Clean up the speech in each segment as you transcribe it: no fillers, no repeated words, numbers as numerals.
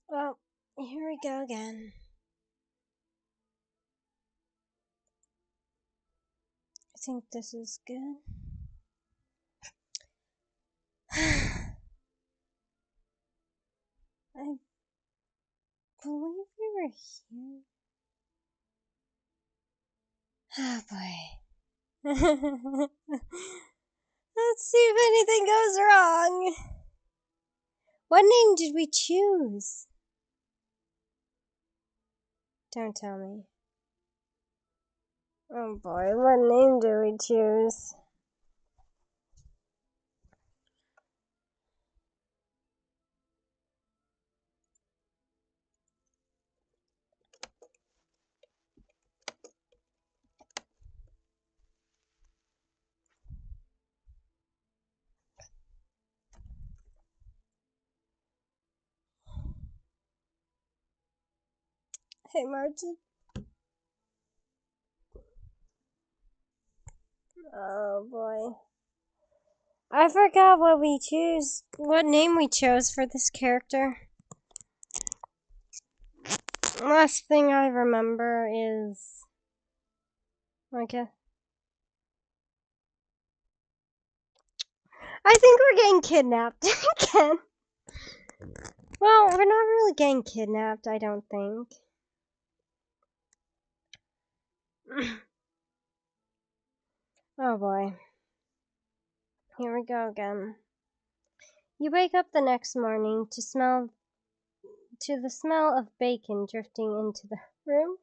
Well, here we go again. I think this is good. I believe we were here. Oh boy. Let's see if anything goes wrong. What name did we choose? Don't tell me. Oh boy, what name did we choose? Hey, Martin. Oh boy. I forgot what name we chose for this character. Last thing I remember is, okay. I think we're getting kidnapped again. Well, we're not really getting kidnapped, I don't think. Oh boy. Here we go again. You wake up the next morning to the smell of bacon drifting into the room.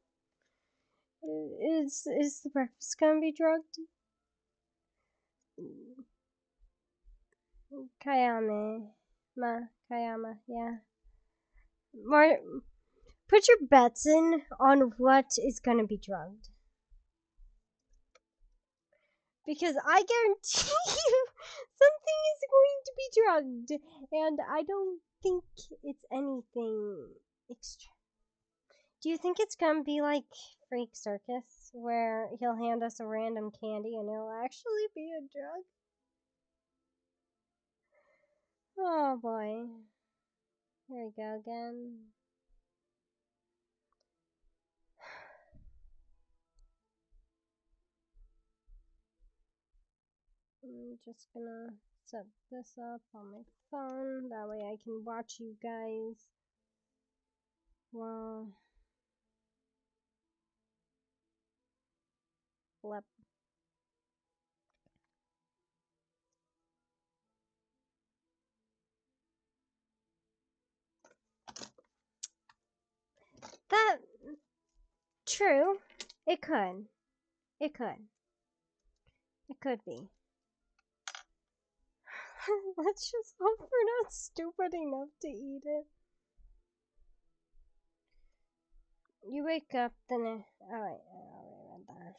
Is the breakfast gonna be drugged? Kayama, yeah. More, put your bets in on what is gonna be drugged. Because I guarantee you something is going to be drugged, and I don't think it's anything extra. Do you think it's gonna be like Freak Circus, where he'll hand us a random candy and it'll actually be a drug? Oh boy. Here we go again. I'm just gonna set this up on my phone. That way I can watch you guys. Well, flip. That, true. It could. It could. It could be. Let's just hope we're not stupid enough to eat it. You wake up, then alright, read that.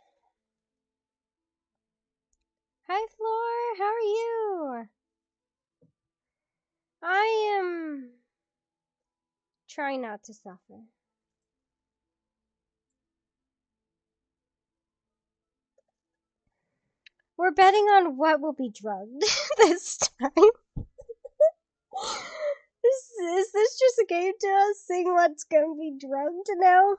Hi, Floor. How are you? I am trying not to suffer. We're betting on what will be drugged this time. Is this just a game to us, seeing what's gonna be drugged now?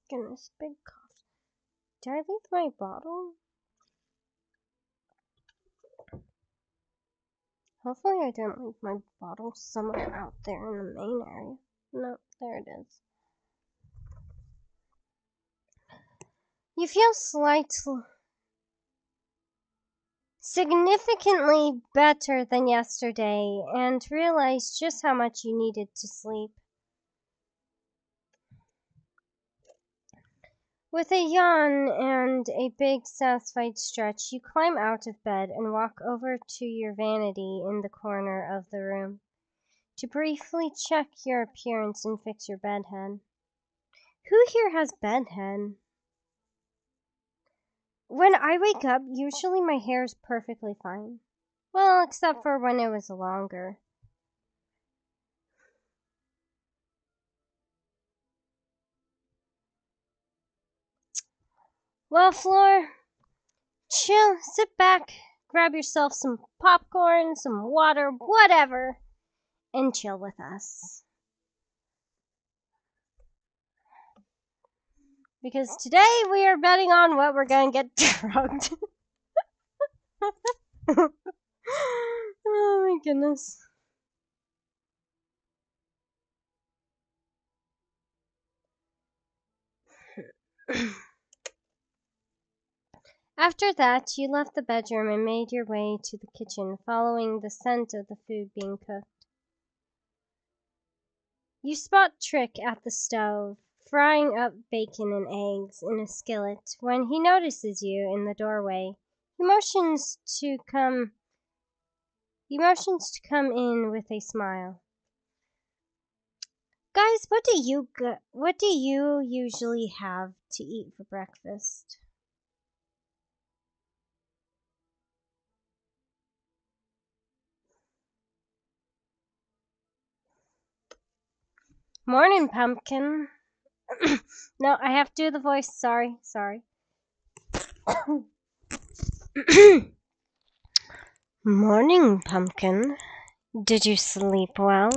Goodness, big cough. Did I leave my bottle? Hopefully I didn't leave my bottle somewhere out there in the main area. No, there it is. You feel significantly better than yesterday and realize just how much you needed to sleep. With a yawn and a big satisfied stretch, you climb out of bed and walk over to your vanity in the corner of the room to briefly check your appearance and fix your bedhead. Who here has bedhead? When I wake up, usually my hair is perfectly fine. Well, except for when it was longer. Well, Floor, chill, sit back, grab yourself some popcorn, some water, whatever, and chill with us. Because today we are betting on what we're gonna get drugged. Oh my goodness. After that, you left the bedroom and made your way to the kitchen, following the scent of the food being cooked. You spot Trick at the stove, frying up bacon and eggs in a skillet. When he notices you in the doorway, he motions to come in with a smile. Guys, what do you usually have to eat for breakfast? Morning, pumpkin. No, I have to do the voice. Sorry. Morning, pumpkin. Did you sleep well?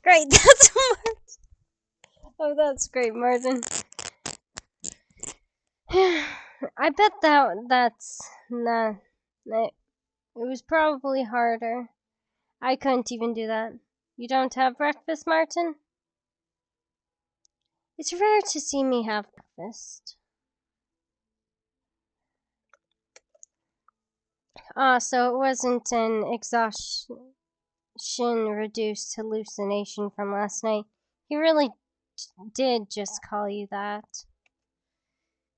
Great, that's Martin. Oh, that's great, Martin. I bet that's not. It was probably harder. I couldn't even do that. You don't have breakfast, Martin? It's rare to see me have breakfast. So it wasn't an exhaustion-reduced hallucination from last night. He really did just call you that.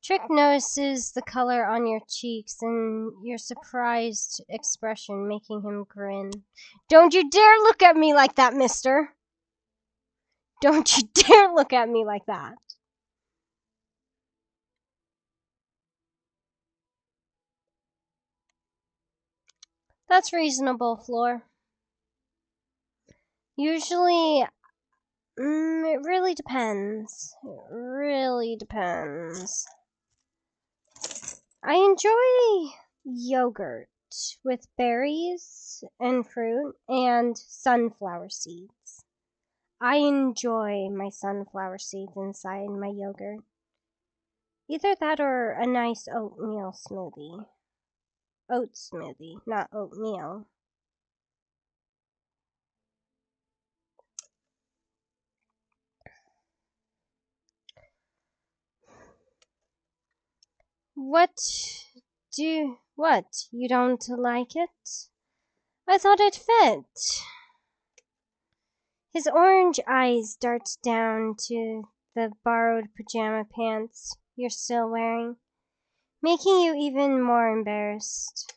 Trick notices the color on your cheeks and your surprised expression, making him grin. Don't you dare look at me like that, mister! Don't you dare look at me like that! That's reasonable, Floor. Usually, it really depends. It really depends. I enjoy yogurt with berries and fruit and sunflower seeds. I enjoy my sunflower seeds inside my yogurt. Either that or a nice oatmeal smoothie. Oat smoothie, not oatmeal. What? You don't like it? I thought it fit. His orange eyes dart down to the borrowed pajama pants you're still wearing, making you even more embarrassed.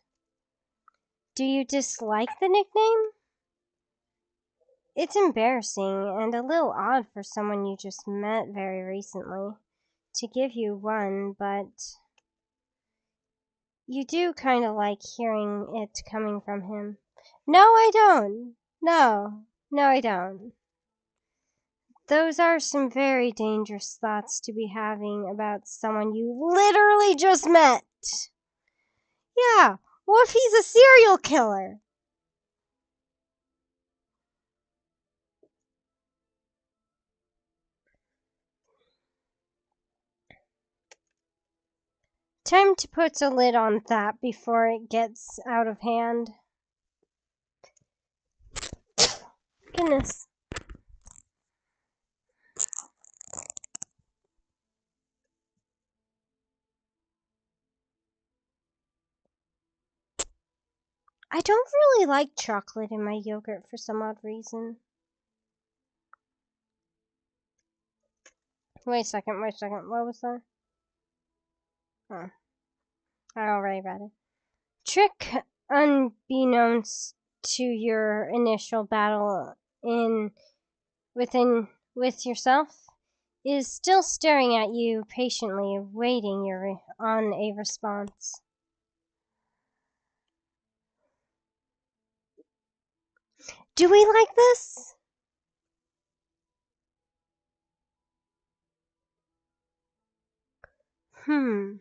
Do you dislike the nickname? It's embarrassing and a little odd for someone you just met very recently to give you one, but you do kind of like hearing it coming from him. No, I don't. No, I don't. Those are some very dangerous thoughts to be having about someone you literally just met. Yeah, what if he's a serial killer? Time to put a lid on that before it gets out of hand. Goodness. I don't really like chocolate in my yogurt for some odd reason. Wait a second. What was that? Oh, I already read it. Trick, unbeknownst to your initial battle with yourself, is still staring at you patiently, waiting on a response. Do we like this? Thinking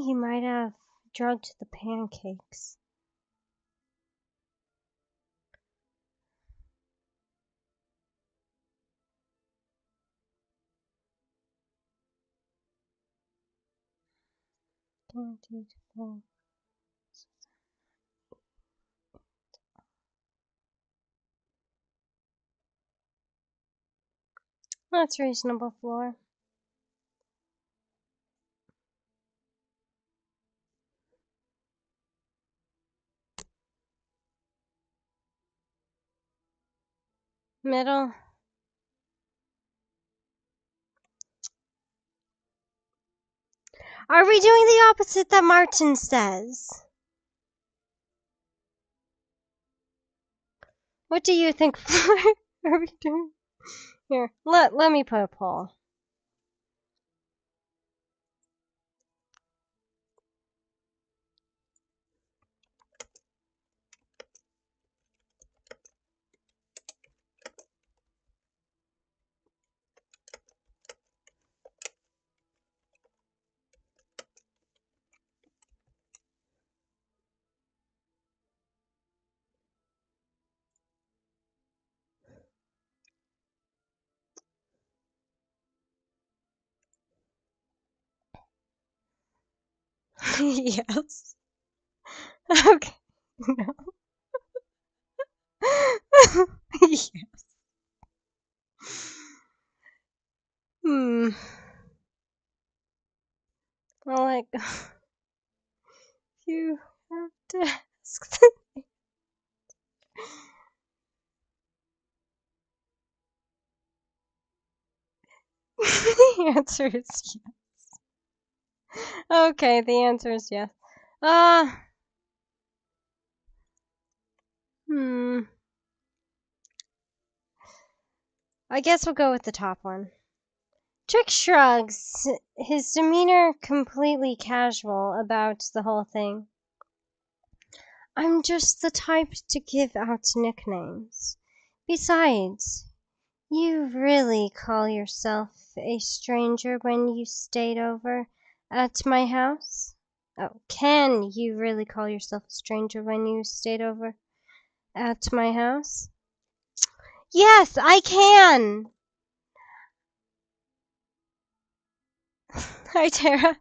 he might have drugged the pancakes. That's reasonable, Floor. Middle. Are we doing the opposite that Martin says? What do you think, Floor? Are we doing? Here, let me put a poll. Yes. Okay. No. Yes. Well, like, you have to ask. The answer is yes. Okay, the answer is yes. I guess we'll go with the top one. Trick shrugs, his demeanor completely casual about the whole thing. I'm just the type to give out nicknames. Besides, you really call yourself a stranger when you stayed over at my house? Oh, can you really call yourself a stranger when you stayed over at my house? Yes, I can! Hi, Tara.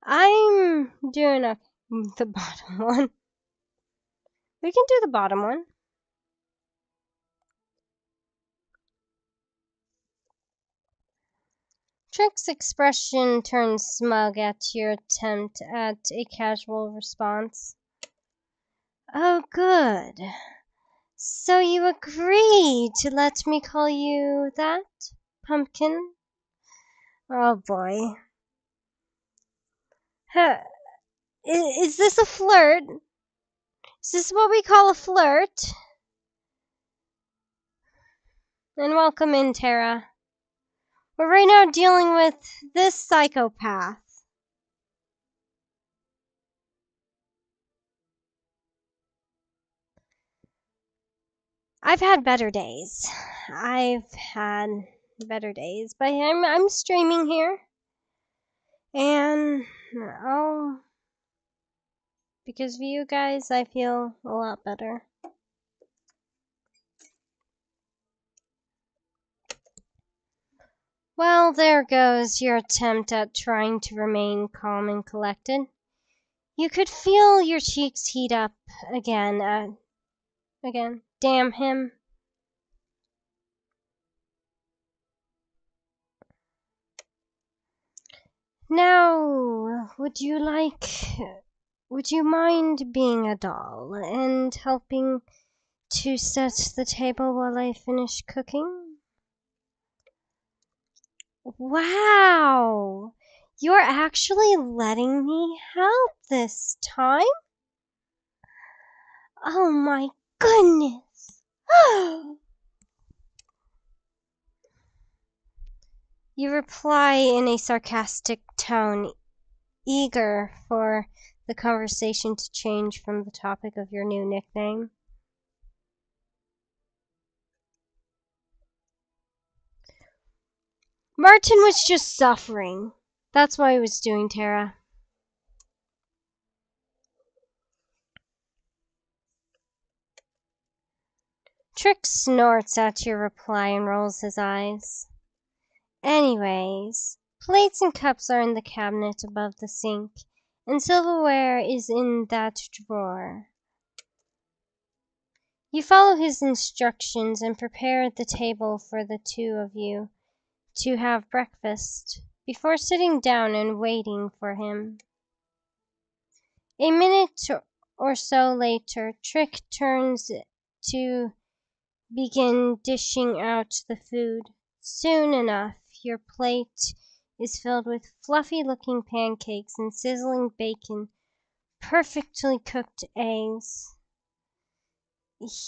I'm doing the bottom one. We can do the bottom one. Trick's expression turns smug at your attempt at a casual response. Oh, good. So you agree to let me call you that, Pumpkin? Oh boy. Is this a flirt? Is this what we call a flirt? And welcome in, Tara. We're right now dealing with this psychopath. I've had better days. I've had better days, but I'm streaming here, and because of you guys, I feel a lot better. Well, there goes your attempt at trying to remain calm and collected. You could feel your cheeks heat up again. Damn him. Now, would you mind being a doll and helping to set the table while I finish cooking? Wow! You're actually letting me help this time? Oh my goodness! You reply in a sarcastic tone, eager for the conversation to change from the topic of your new nickname. Martin was just suffering. That's why he was doing Tara. Trick snorts at your reply and rolls his eyes. Anyways, plates and cups are in the cabinet above the sink, and silverware is in that drawer. You follow his instructions and prepare the table for the two of you to have breakfast, before sitting down and waiting for him. A minute or so later, Trick turns to begin dishing out the food. Soon enough, your plate is filled with fluffy-looking pancakes and sizzling bacon, perfectly cooked eggs.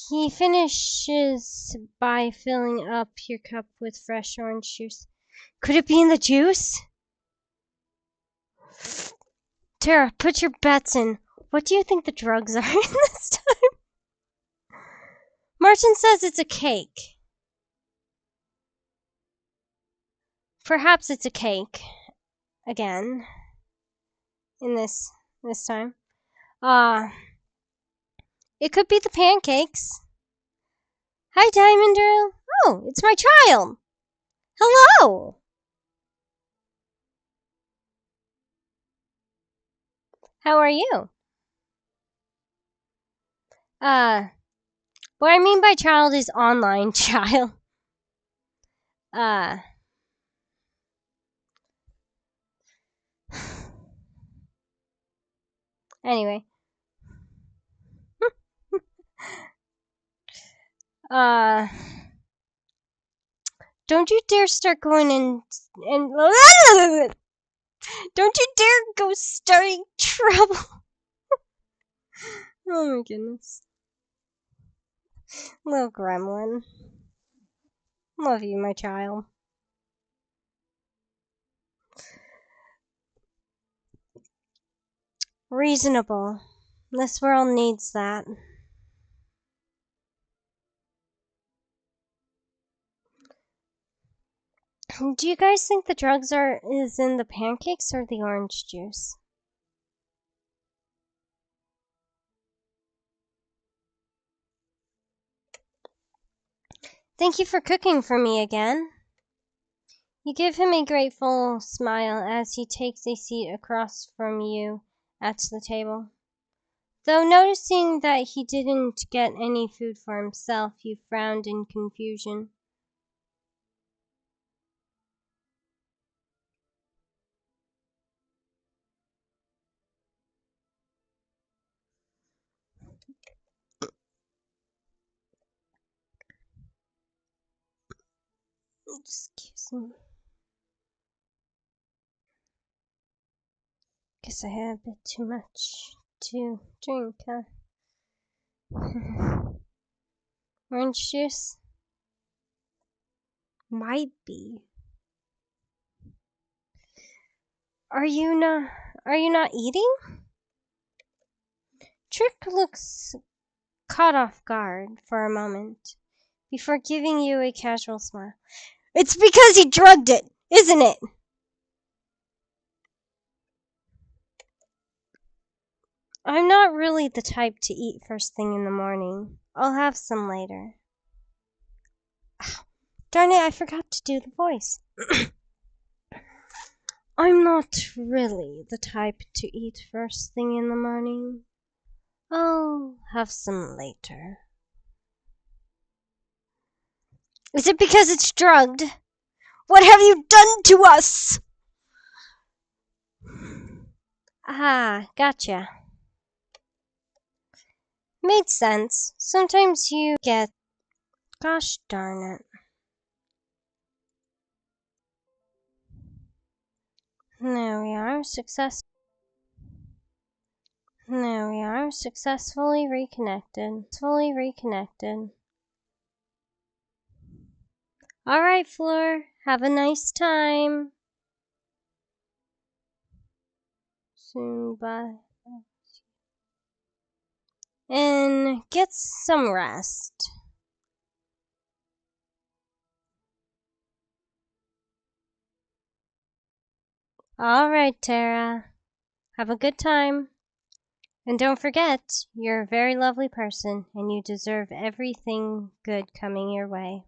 He finishes by filling up your cup with fresh orange juice. Could it be in the juice? Tara, put your bets in. What do you think the drugs are in this time? Martin says it's a cake. Perhaps it's a cake. Again. In this time. It could be the pancakes. Hi, Diamond Girl. Oh, it's my child. Hello. How are you? What I mean by child is online child. Anyway. Don't you dare start going and don't you dare go starting trouble. Oh my goodness. Little gremlin. Love you, my child. Reasonable. This world needs that. Do you guys think the drugs is in the pancakes or the orange juice? Thank you for cooking for me again. You give him a grateful smile as he takes a seat across from you at the table. Though noticing that he didn't get any food for himself, you frowned in confusion. Excuse me. Guess I had a bit too much to drink, huh? Orange juice? Might be. Are you not eating? Trick looks caught off guard for a moment before giving you a casual smile. It's because he drugged it, isn't it? I'm not really the type to eat first thing in the morning. I'll have some later. Darn it, I forgot to do the voice. I'm not really the type to eat first thing in the morning. I'll have some later. Is it because it's drugged? What have you done to us? Ah, gotcha. Made sense. Sometimes you get... Gosh darn it. There we are, successfully reconnected. Alright, Floor. Have a nice time. Soon, bye. And get some rest. All right, Tara. Have a good time. And don't forget, you're a very lovely person, and you deserve everything good coming your way.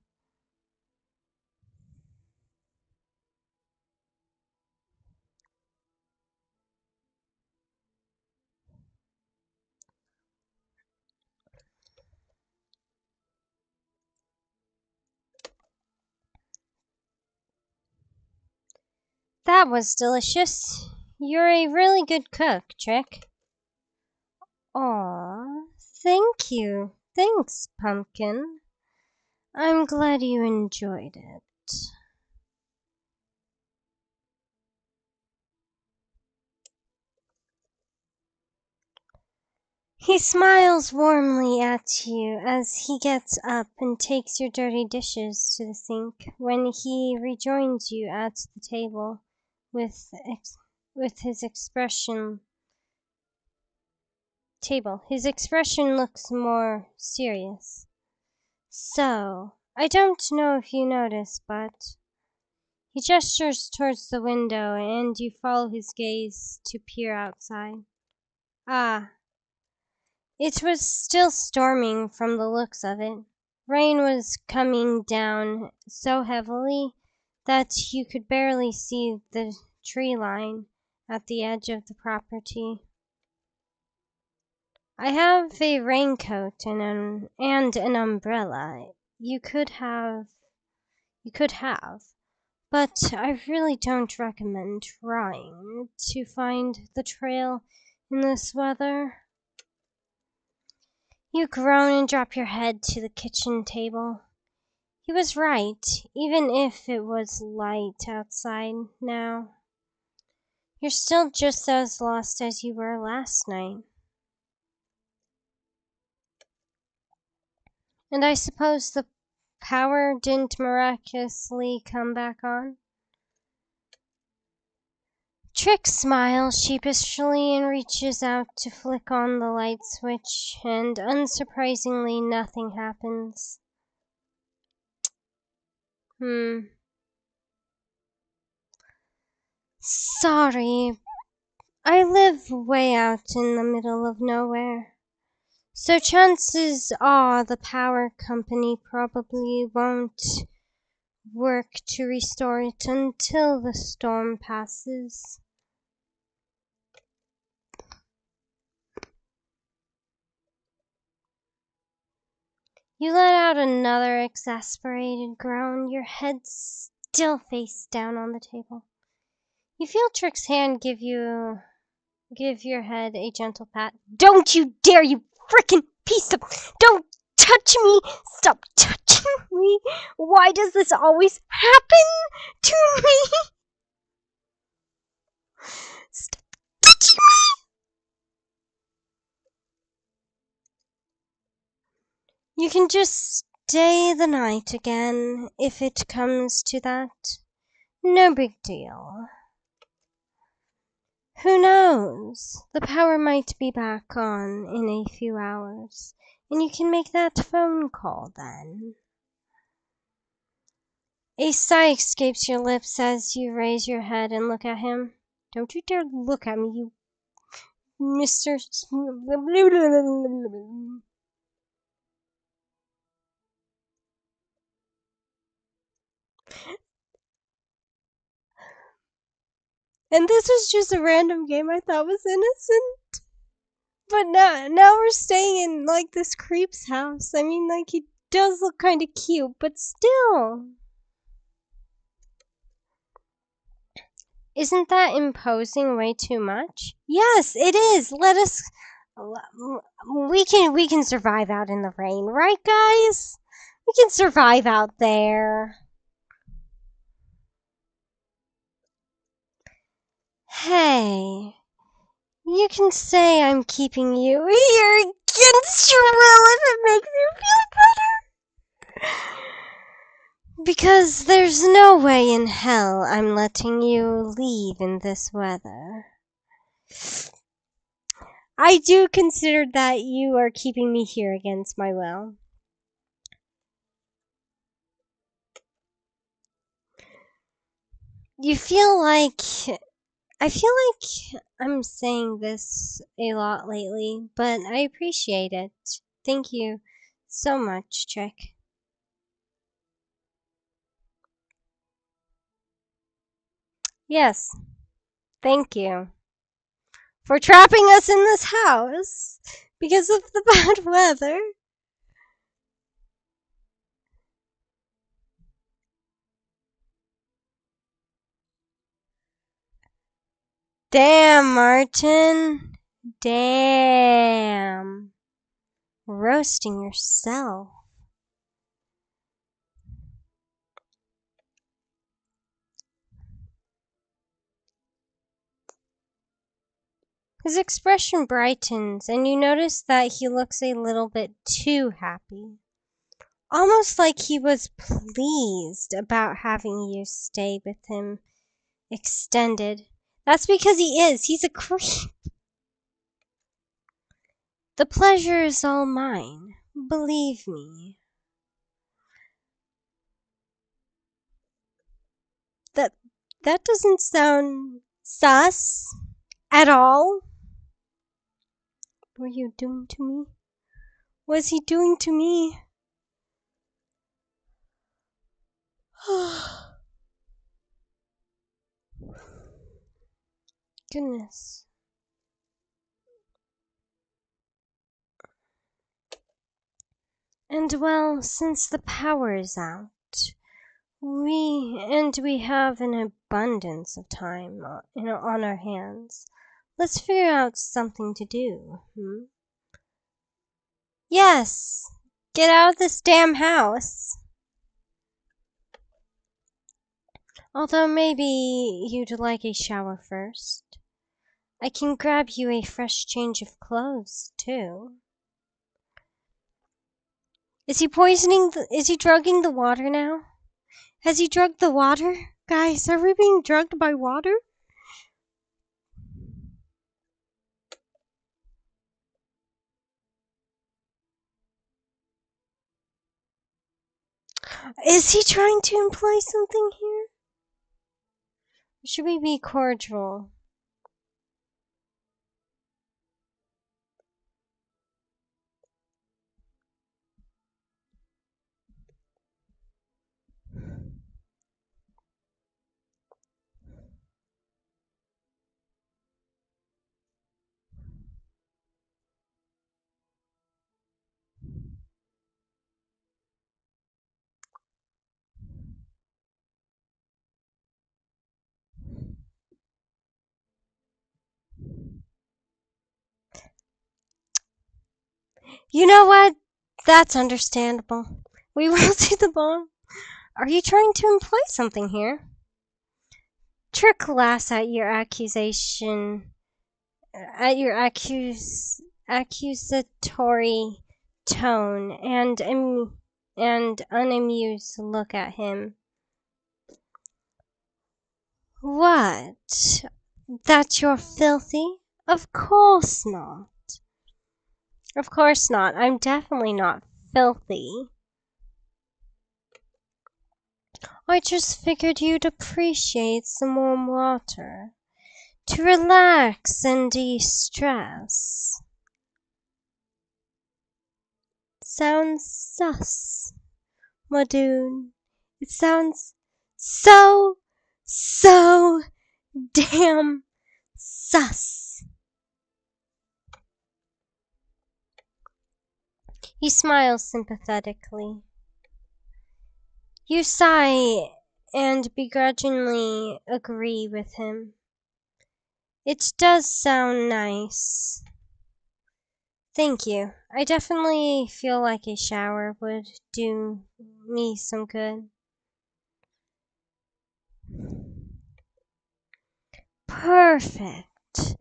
That was delicious. You're a really good cook, Trick. Aw, thank you. Thanks, Pumpkin. I'm glad you enjoyed it. He smiles warmly at you as he gets up and takes your dirty dishes to the sink when he rejoins you at the table with with his expression table. His expression looks more serious. So, I don't know if you notice, but he gestures towards the window and you follow his gaze to peer outside. Ah, it was still storming from the looks of it. Rain was coming down so heavily that you could barely see the tree line at the edge of the property. I have a raincoat and an umbrella. You could have, but I really don't recommend trying to find the trail in this weather. You groan and drop your head to the kitchen table. He was right, even if it was light outside now. You're still just as lost as you were last night. And I suppose the power didn't miraculously come back on? Trick smiles sheepishly and reaches out to flick on the light switch, and unsurprisingly, nothing happens. Sorry, I live way out in the middle of nowhere. So chances are the power company probably won't work to restore it until the storm passes. You let out another exasperated groan, your head still face down on the table. You feel Trick's hand give your head a gentle pat. Don't you dare, you frickin' piece of... Don't touch me! Stop touching me! Why does this always happen to me? Stop touching me! You can just stay the night again, if it comes to that. No big deal. Who knows? The power might be back on in a few hours, and you can make that phone call then. A sigh escapes your lips as you raise your head and look at him. Don't you dare look at me, you Mr. And this was just a random game I thought was innocent. But now we're staying in like this creep's house. I mean, like he does look kind of cute, but still. Isn't that imposing way too much? Yes, it is. We can survive out in the rain, right guys? We can survive out there. Hey, you can say I'm keeping you here against your will if it makes you feel better. Because there's no way in hell I'm letting you leave in this weather. I do consider that you are keeping me here against my will. You feel like I feel like I'm saying this a lot lately, but I appreciate it. Thank you so much, Chick. Yes, thank you for trapping us in this house because of the bad weather. Damn, Martin. Damn. Roasting yourself. His expression brightens, and you notice that he looks a little bit too happy. Almost like he was pleased about having you stay with him extended. That's because he is. He's a creep. The pleasure is all mine. Believe me. That that doesn't sound sus at all. What were you doing to me? What is he doing to me? Goodness. And well, since the power is out, we have an abundance of time on our hands. Let's figure out something to do. Yes. Get out of this damn house. Although maybe you'd like a shower first. I can grab you a fresh change of clothes, too. Is he drugging the water now? Has he drugged the water? Guys, are we being drugged by water? Is he trying to imply something here? Or should we be cordial? You know what? That's understandable. We will do the bone. Are you trying to imply something here? Trick laughs at your accusation, at your accusatory tone, and unamused look at him. What? That you're filthy? Of course not. Of course not. I'm definitely not filthy. I just figured you'd appreciate some warm water to relax and de-stress. Sounds sus, Madoon. It sounds so damn sus. He smiles sympathetically. You sigh and begrudgingly agree with him. It does sound nice. Thank you. I definitely feel like a shower would do me some good. Perfect.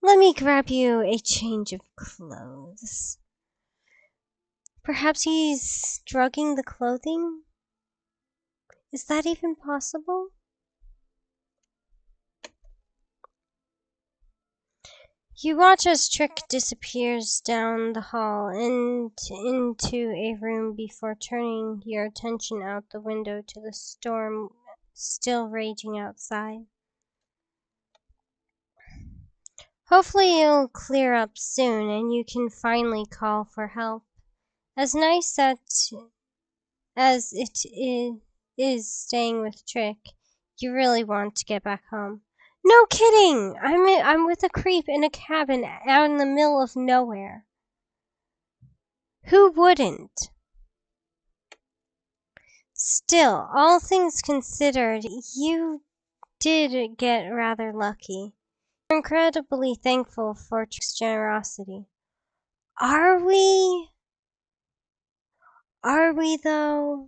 Let me grab you a change of clothes. Perhaps he's drugging the clothing? Is that even possible? You watch as Trick disappears down the hall and into a room before turning your attention out the window to the storm still raging outside. Hopefully it'll clear up soon and you can finally call for help. As nice as it is staying with Trick, you really want to get back home. No kidding! I'm with a creep in a cabin out in the middle of nowhere. Who wouldn't? Still, all things considered, you did get rather lucky. We're incredibly thankful for Trick's generosity. Are we? Are we though?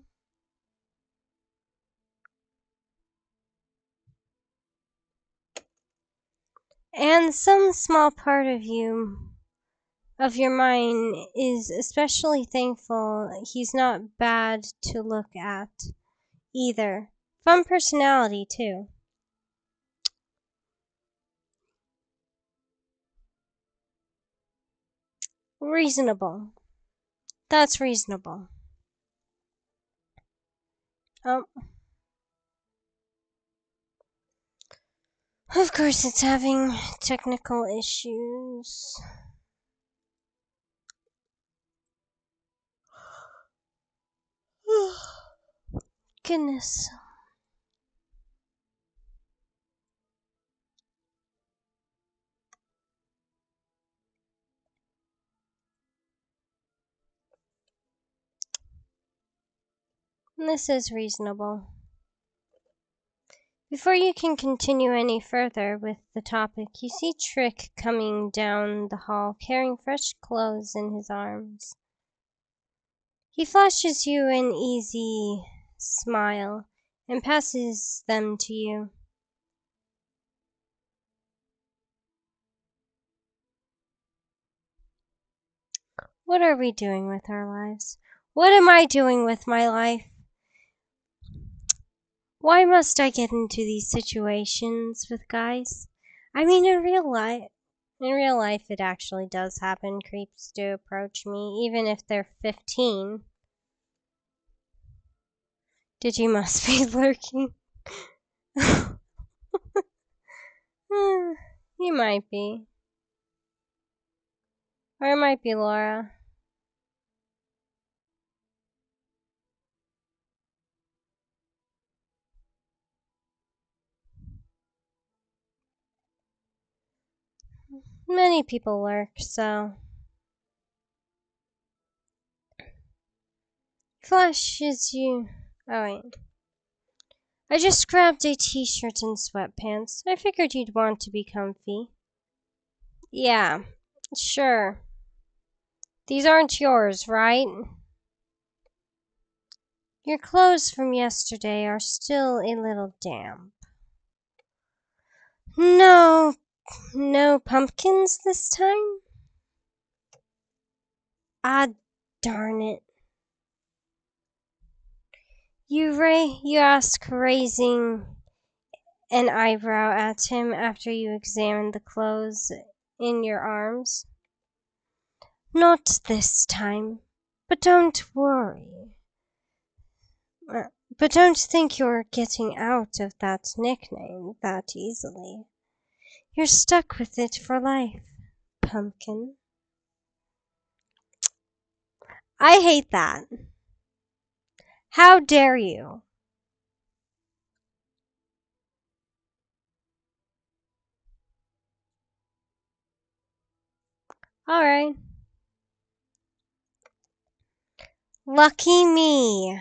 And some small part of your mind is especially thankful he's not bad to look at either. Fun personality too. Reasonable. That's reasonable. Oh, of course it's having technical issues. Goodness. This is reasonable. Before you can continue any further with the topic, you see Trick coming down the hall carrying fresh clothes in his arms. He flashes you an easy smile and passes them to you. What are we doing with our lives? What am I doing with my life? Why must I get into these situations with guys? I mean, in real life, it actually does happen. Creeps do approach me, even if they're 15. Did you must be lurking? You might be. Or it might be Laura. Many people lurk, so. Flashes you. Oh, wait. I just grabbed a t-shirt and sweatpants. I figured you'd want to be comfy. Yeah, sure. These aren't yours, right? Your clothes from yesterday are still a little damp. No pumpkins this time? Ah, darn it. You ask, raising an eyebrow at him after you examine the clothes in your arms. Not this time, but don't worry. But don't think you're getting out of that nickname that easily. You're stuck with it for life, pumpkin. I hate that. How dare you? Alright. Lucky me.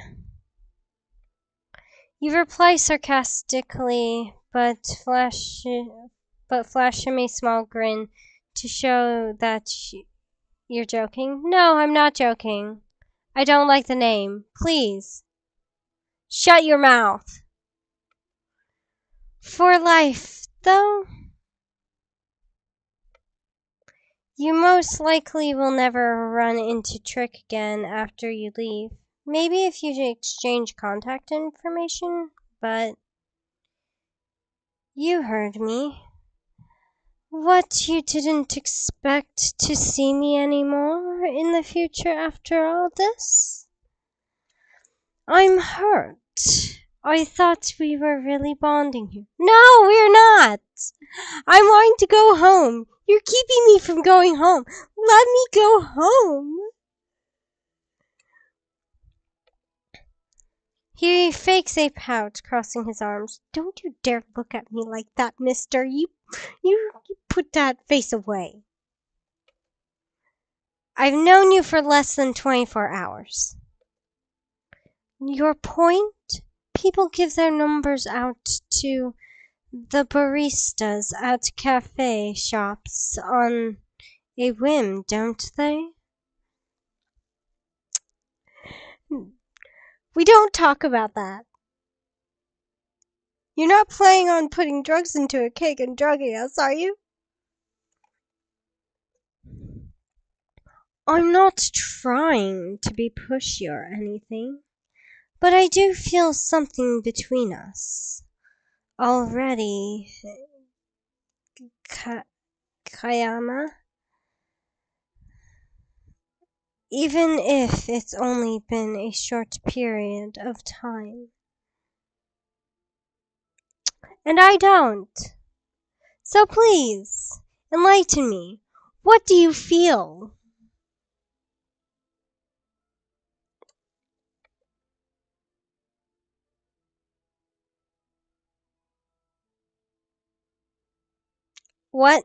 You reply sarcastically, but flash him a small grin to show that you're joking. No, I'm not joking. I don't like the name. Please. Shut your mouth. For life, though? You most likely will never run into Trick again after you leave. Maybe if you exchange contact information, but you heard me. What, you didn't expect to see me anymore in the future after all this? I'm hurt. I thought we were really bonding here. No, we're not! I'm going to go home. You're keeping me from going home. Let me go home. He fakes a pout, crossing his arms. Don't you dare look at me like that, mister. You put that face away. I've known you for less than 24 hours. Your point? People give their numbers out to the baristas at cafe shops on a whim, don't they? We don't talk about that. You're not planning on putting drugs into a cake and drugging us, are you? I'm not trying to be pushy or anything, but I do feel something between us. Already, Kayama? Even if it's only been a short period of time. And I don't. So please, enlighten me. What do you feel? What?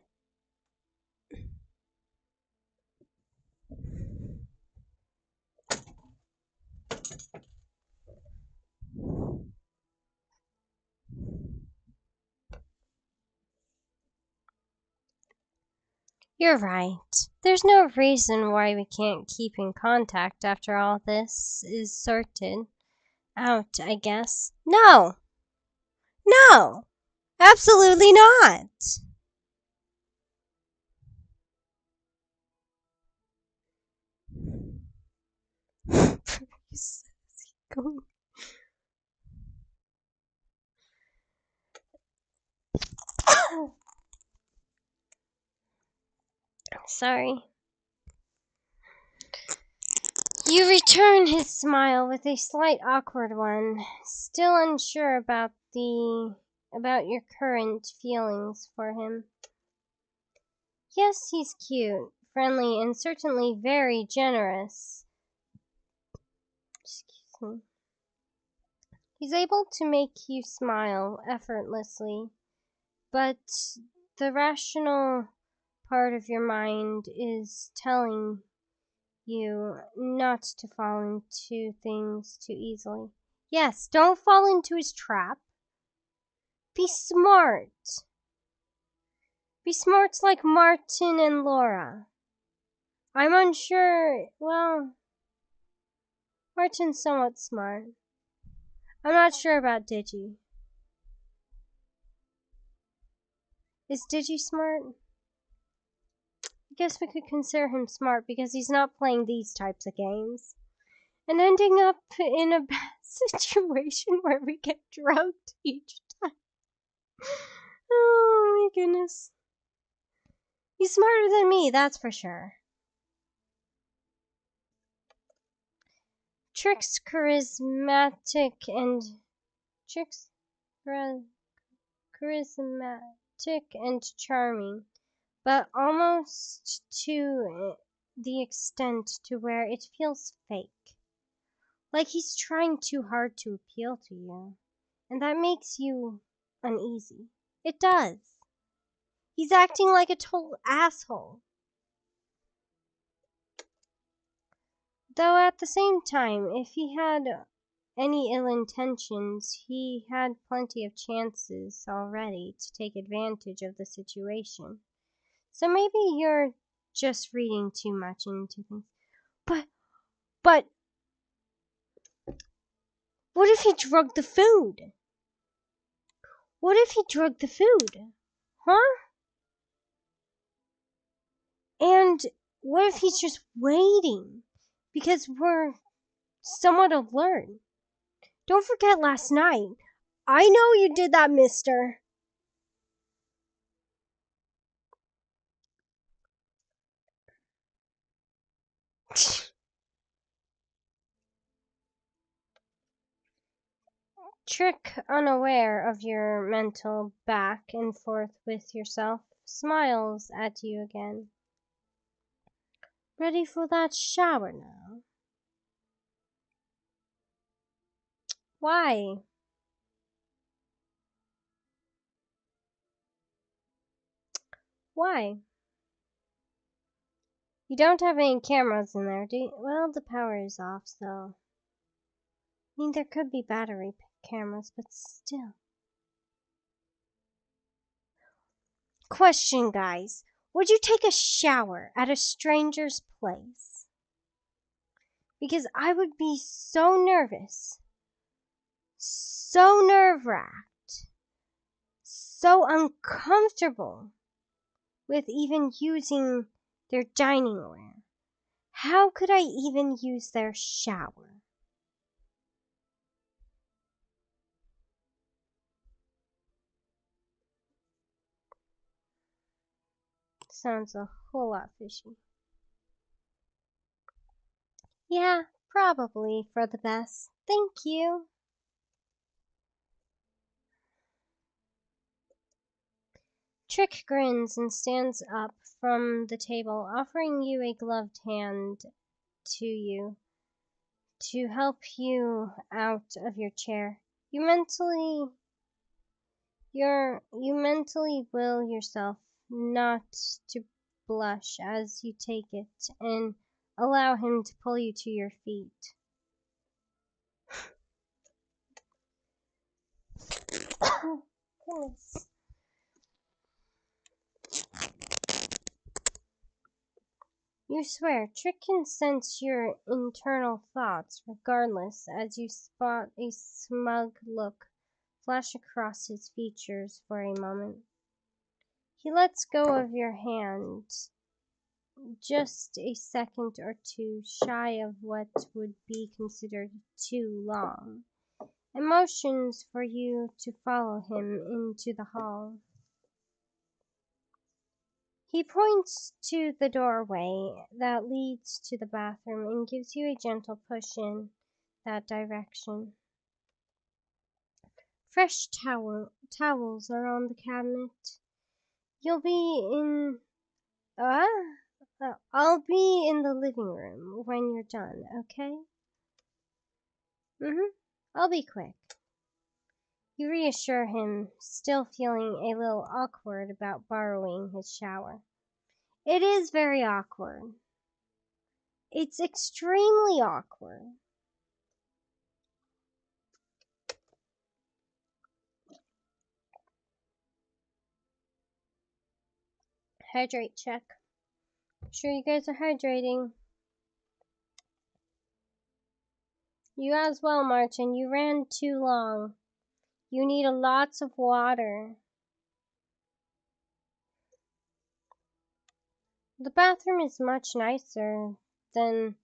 You're right. There's no reason why we can't keep in contact after all this is sorted out, I guess. No! No! Absolutely not! Sorry. You return his smile with a slight awkward one, still unsure about your current feelings for him. Yes, he's cute, friendly, and certainly very generous. Excuse me. He's able to make you smile effortlessly, but the rational part of your mind is telling you not to fall into things too easily. Yes, don't fall into his trap. Be smart. Be smart like Martin and Laura. I'm unsure. Well, Martin's somewhat smart. I'm not sure about Digi. Is Digi smart? I guess we could consider him smart because he's not playing these types of games. And ending up in a bad situation where we get drugged each time. Oh my goodness. He's smarter than me, that's for sure. Trick's charismatic and charming, but almost to the extent to where it feels fake. Like he's trying too hard to appeal to you. And that makes you uneasy. It does. He's acting like a total asshole. Though at the same time, if he had any ill intentions, he had plenty of chances already to take advantage of the situation. So maybe you're just reading too much into things. But, what if he drugged the food? What if he drugged the food? Huh? And what if he's just waiting? Because we're somewhat alert. Don't forget last night. I know you did that, mister. Trick, unaware of your mental back and forth with yourself, smiles at you again. Ready for that shower now? Why? Why? You don't have any cameras in there, do you? Well, the power is off, so. I mean, there could be battery cameras, but still. Question, guys. Would you take a shower at a stranger's place? Because I would be so nervous, so nerve-wracked, so uncomfortable with even using their dining ware. How could I even use their shower? Sounds a whole lot fishy. Yeah, probably for the best. Thank you. Trick grins and stands up from the table, offering you a gloved hand to you to help you out of your chair. You mentally will yourself not to blush as you take it and allow him to pull you to your feet. You swear, Trick can sense your internal thoughts regardless as you spot a smug look flash across his features for a moment. He lets go of your hand just a second or two shy of what would be considered too long, and motions for you to follow him into the hall. He points to the doorway that leads to the bathroom and gives you a gentle push in that direction. Fresh towels are on the cabinet. You'll be in. I'll be in the living room when you're done, okay? I'll be quick. You reassure him, still feeling a little awkward about borrowing his shower. It is very awkward. It's extremely awkward. Hydrate check. Sure you guys are hydrating. You as well, Martin. You ran too long. You need lots of water. The bathroom is much nicer than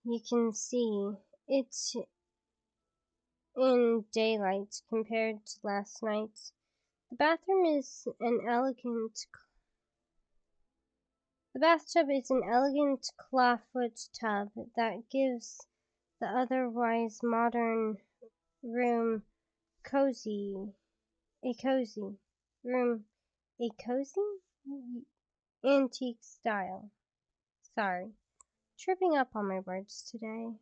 you can see. It's in daylight compared to last night. The bathroom is an elegant. The bathtub is an elegant clawfoot tub that gives the otherwise modern room a cozy antique style. Sorry, tripping up on my words today.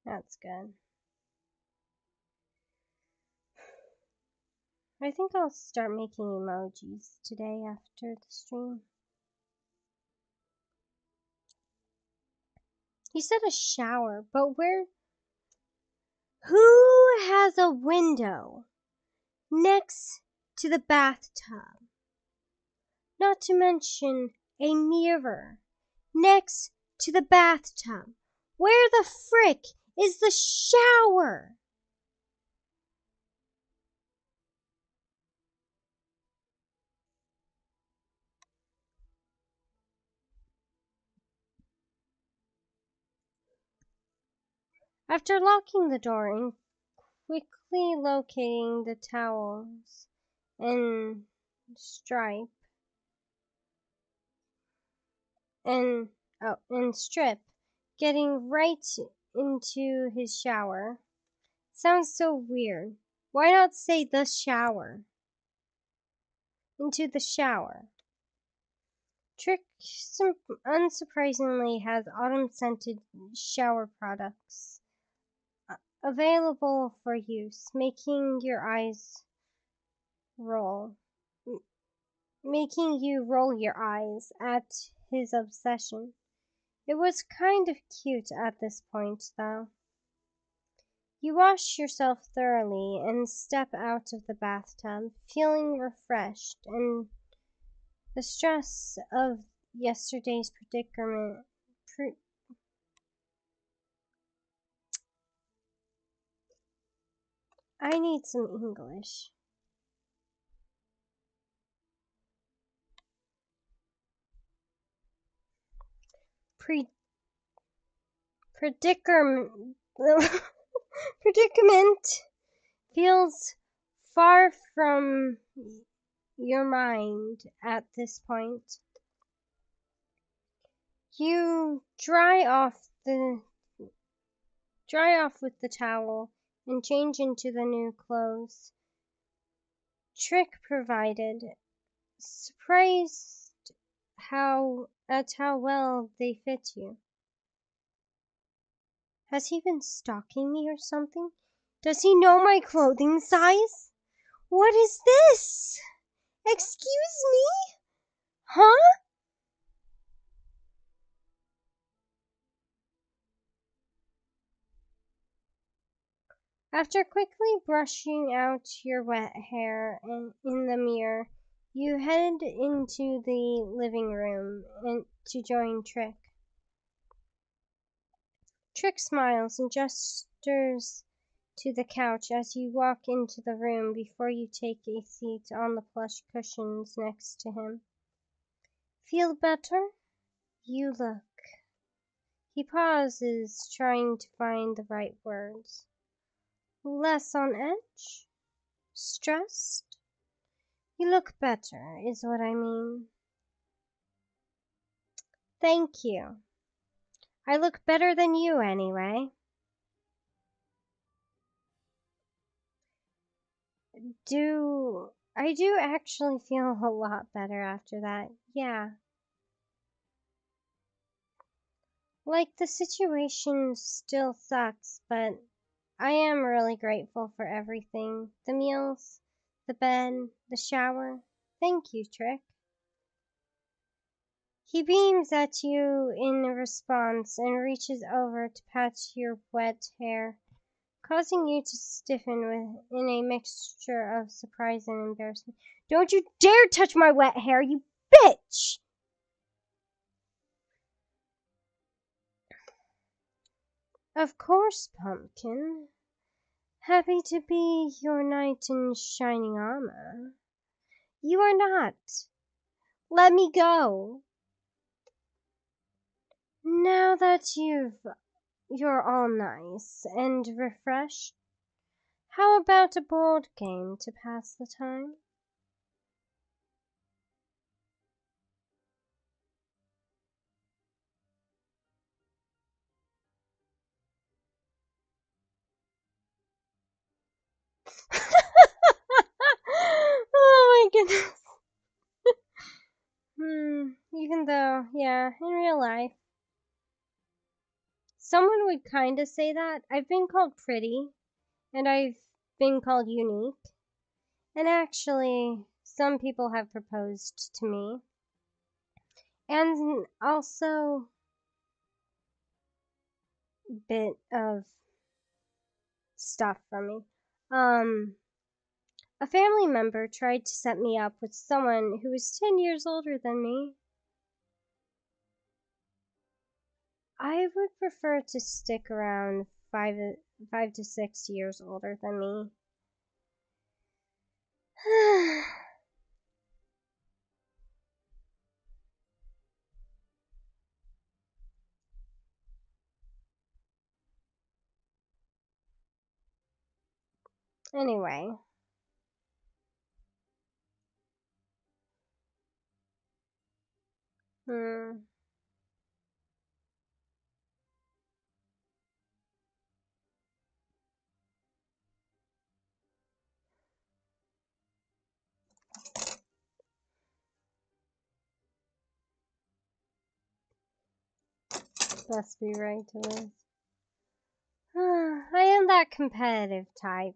That's good. I think I'll start making emojis today after the stream. He said a shower, but where? Who has a window next to the bathtub? Not to mention a mirror next to the bathtub. Where the frick is the shower? After locking the door and quickly locating the towels and strip, getting right into his shower. Sounds so weird. Why not say the shower? Into the shower. Trick unsurprisingly has autumn-scented shower products available for use, making your eyes roll. Making you roll your eyes at his obsession. It was kind of cute at this point, though. You wash yourself thoroughly and step out of the bathtub, feeling refreshed, and the stress of yesterday's predicament. I need some English. Predicament. Predicament feels far from your mind at this point. You dry off with the towel and change into the new clothes Trick provided, surprised at how well they fit you. Has he been stalking me or something? Does he know my clothing size? What is this? Excuse me? Huh? After quickly brushing out your wet hair in the mirror, you head into the living room to join Trick. Trick smiles and gestures to the couch as you walk into the room before you take a seat on the plush cushions next to him. Feel better? You look. He pauses, trying to find the right words. Less on edge? Stressed? You look better, is what I mean. Thank you. I look better than you, anyway. I do actually feel a lot better after that, yeah. Like, the situation still sucks, but I am really grateful for everything. The meals, the bed, the shower. Thank you, Trick. He beams at you in response and reaches over to pat your wet hair, causing you to stiffen in a mixture of surprise and embarrassment. Don't you dare touch my wet hair, you bitch! Of course, Pumpkin. Happy to be your knight in shining armor. You are not. Let me go. Now that you're all nice and refreshed, how about a board game to pass the time? Oh my goodness. Even though, yeah, in real life, someone would kinda say that. I've been called pretty, and I've been called unique, and actually, some people have proposed to me. And also, bit of stuff from me. A family member tried to set me up with someone who was 10 years older than me. I would prefer to stick around 5 to 6 years older than me. Anyway. Hmm. Must be right to lose. I am that competitive type.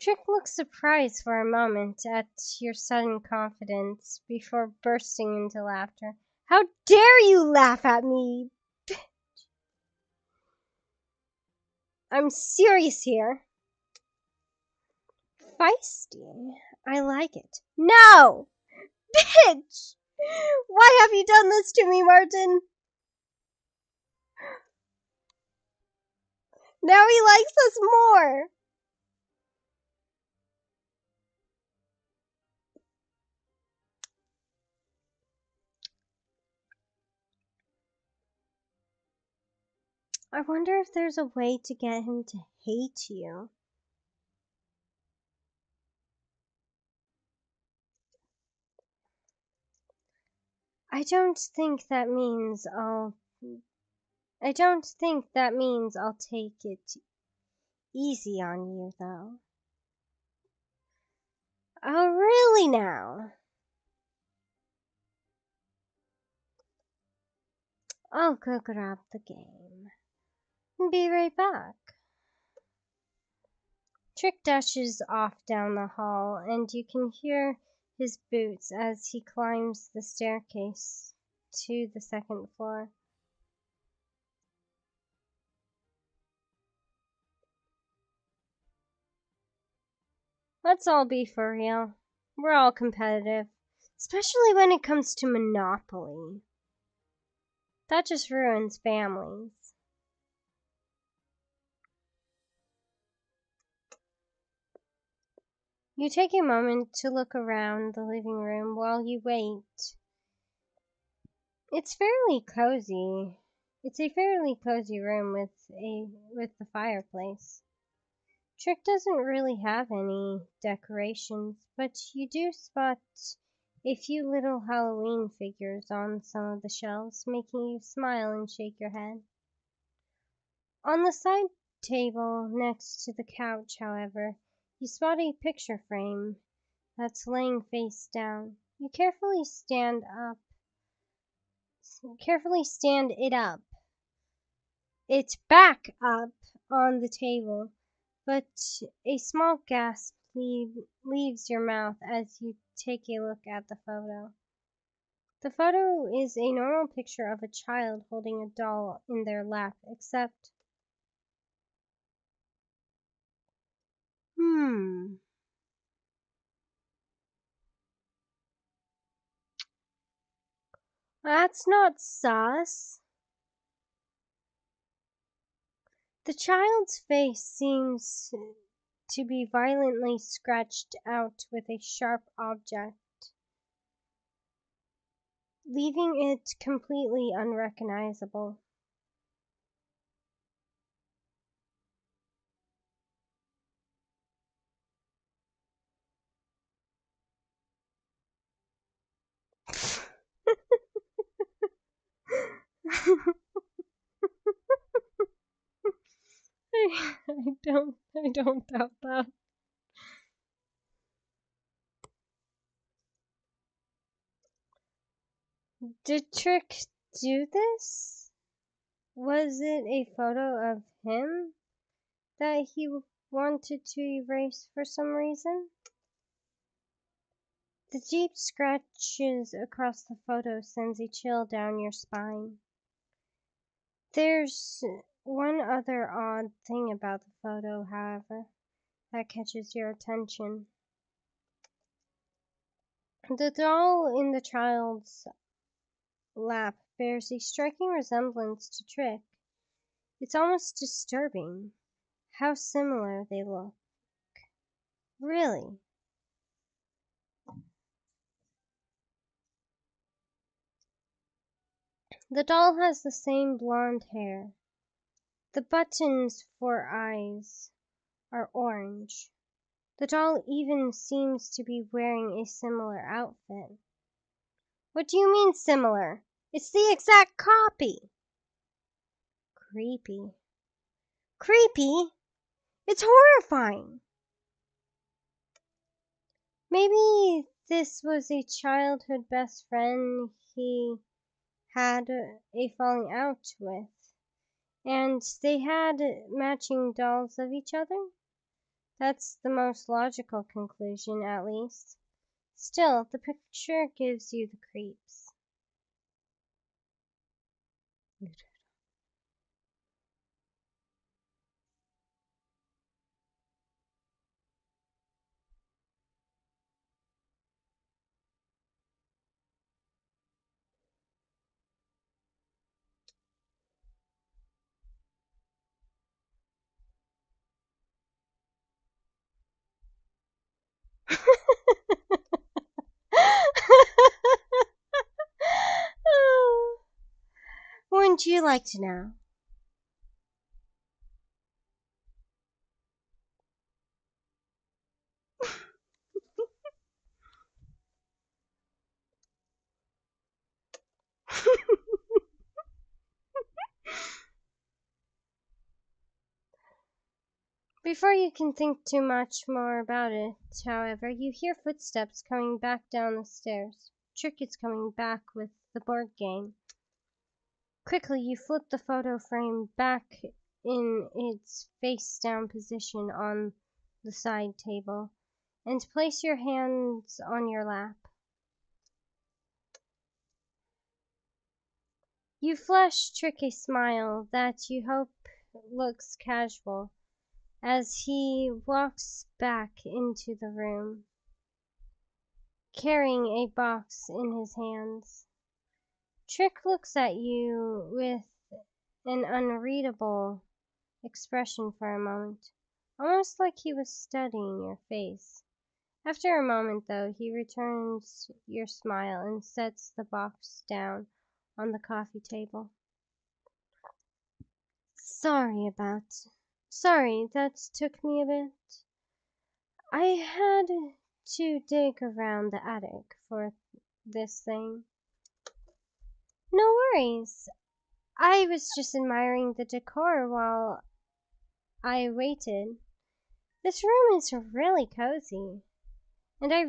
Trick looked surprised for a moment at your sudden confidence before bursting into laughter. How dare you laugh at me? I'm serious here. Feisty. I like it. No! Bitch! Why have you done this to me, Martin? Now he likes us more. I wonder if there's a way to get him to hate you. I don't think that means I'll take it easy on you, though. Oh, really now? I'll go grab the game. Be right back. Trick dashes off down the hall, and you can hear his boots as he climbs the staircase to the second floor. Let's all be for real. We're all competitive, especially when it comes to Monopoly. That just ruins families. You take a moment to look around the living room while you wait. It's fairly cozy. It's a fairly cozy room with the fireplace. Trick doesn't really have any decorations, but you do spot a few little Halloween figures on some of the shelves, making you smile and shake your head. On the side table next to the couch, however, you spot a picture frame that's laying face down. You carefully stand it back up on the table, but a small gasp leaves your mouth as you take a look at the photo. The photo is a normal picture of a child holding a doll in their lap, except... That's not sus. The child's face seems to be violently scratched out with a sharp object, leaving it completely unrecognizable. I don't doubt that. Did Trick do this? Was it a photo of him that he wanted to erase for some reason? The deep scratches across the photo sends a chill down your spine. There's one other odd thing about the photo, however, that catches your attention. The doll in the child's lap bears a striking resemblance to Trick. It's almost disturbing how similar they look. Really. The doll has the same blonde hair. The buttons for eyes are orange. The doll even seems to be wearing a similar outfit. What do you mean similar? It's the exact copy. Creepy. Creepy? It's horrifying. Maybe This was a childhood best friend he had a falling out with, and they had matching dolls of each other. That's the most logical conclusion, at least. Still, the picture gives you the creeps. Wouldn't you like to know? Before you can think too much more about it, however, you hear footsteps coming back down the stairs. Trick is coming back with the board game. Quickly, you flip the photo frame back in its face-down position on the side table and place your hands on your lap. You flash Trick a smile that you hope looks casual as he walks back into the room, carrying a box in his hands. Trick looks at you with an unreadable expression for a moment, almost like he was studying your face. After a moment, though, he returns your smile and sets the box down on the coffee table. Sorry, that took me a bit. I had to dig around the attic for this thing. No worries. I was just admiring the decor while I waited. This room is really cozy. And I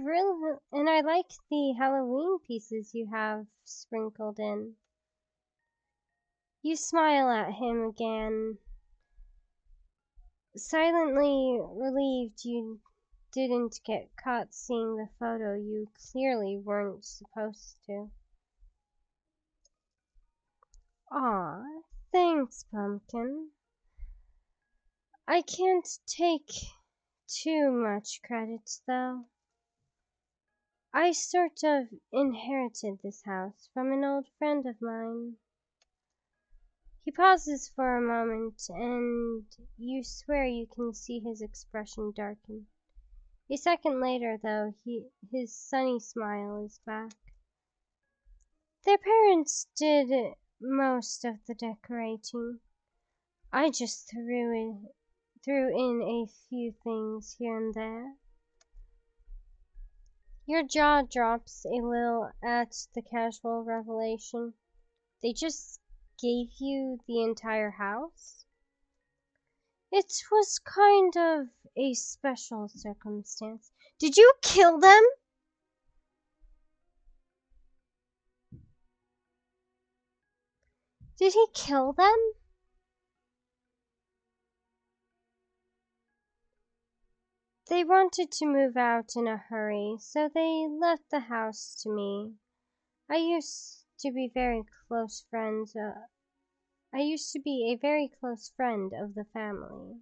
like the Halloween pieces you have sprinkled in. You smile at him again, silently relieved you didn't get caught seeing the photo you clearly weren't supposed to. Aw, thanks, Pumpkin. I can't take too much credit, though. I sort of inherited this house from an old friend of mine. He pauses for a moment, and you swear you can see his expression darken. A second later, though, his sunny smile is back. Their parents did most of the decorating. I just threw in a few things here and there. Your jaw drops a little at the casual revelation. They just gave you the entire house? It was kind of a special circumstance. Did you kill them? Did he kill them? They wanted to move out in a hurry, so they left the house to me. I used to be very close friends. I used to be a very close friend of the family.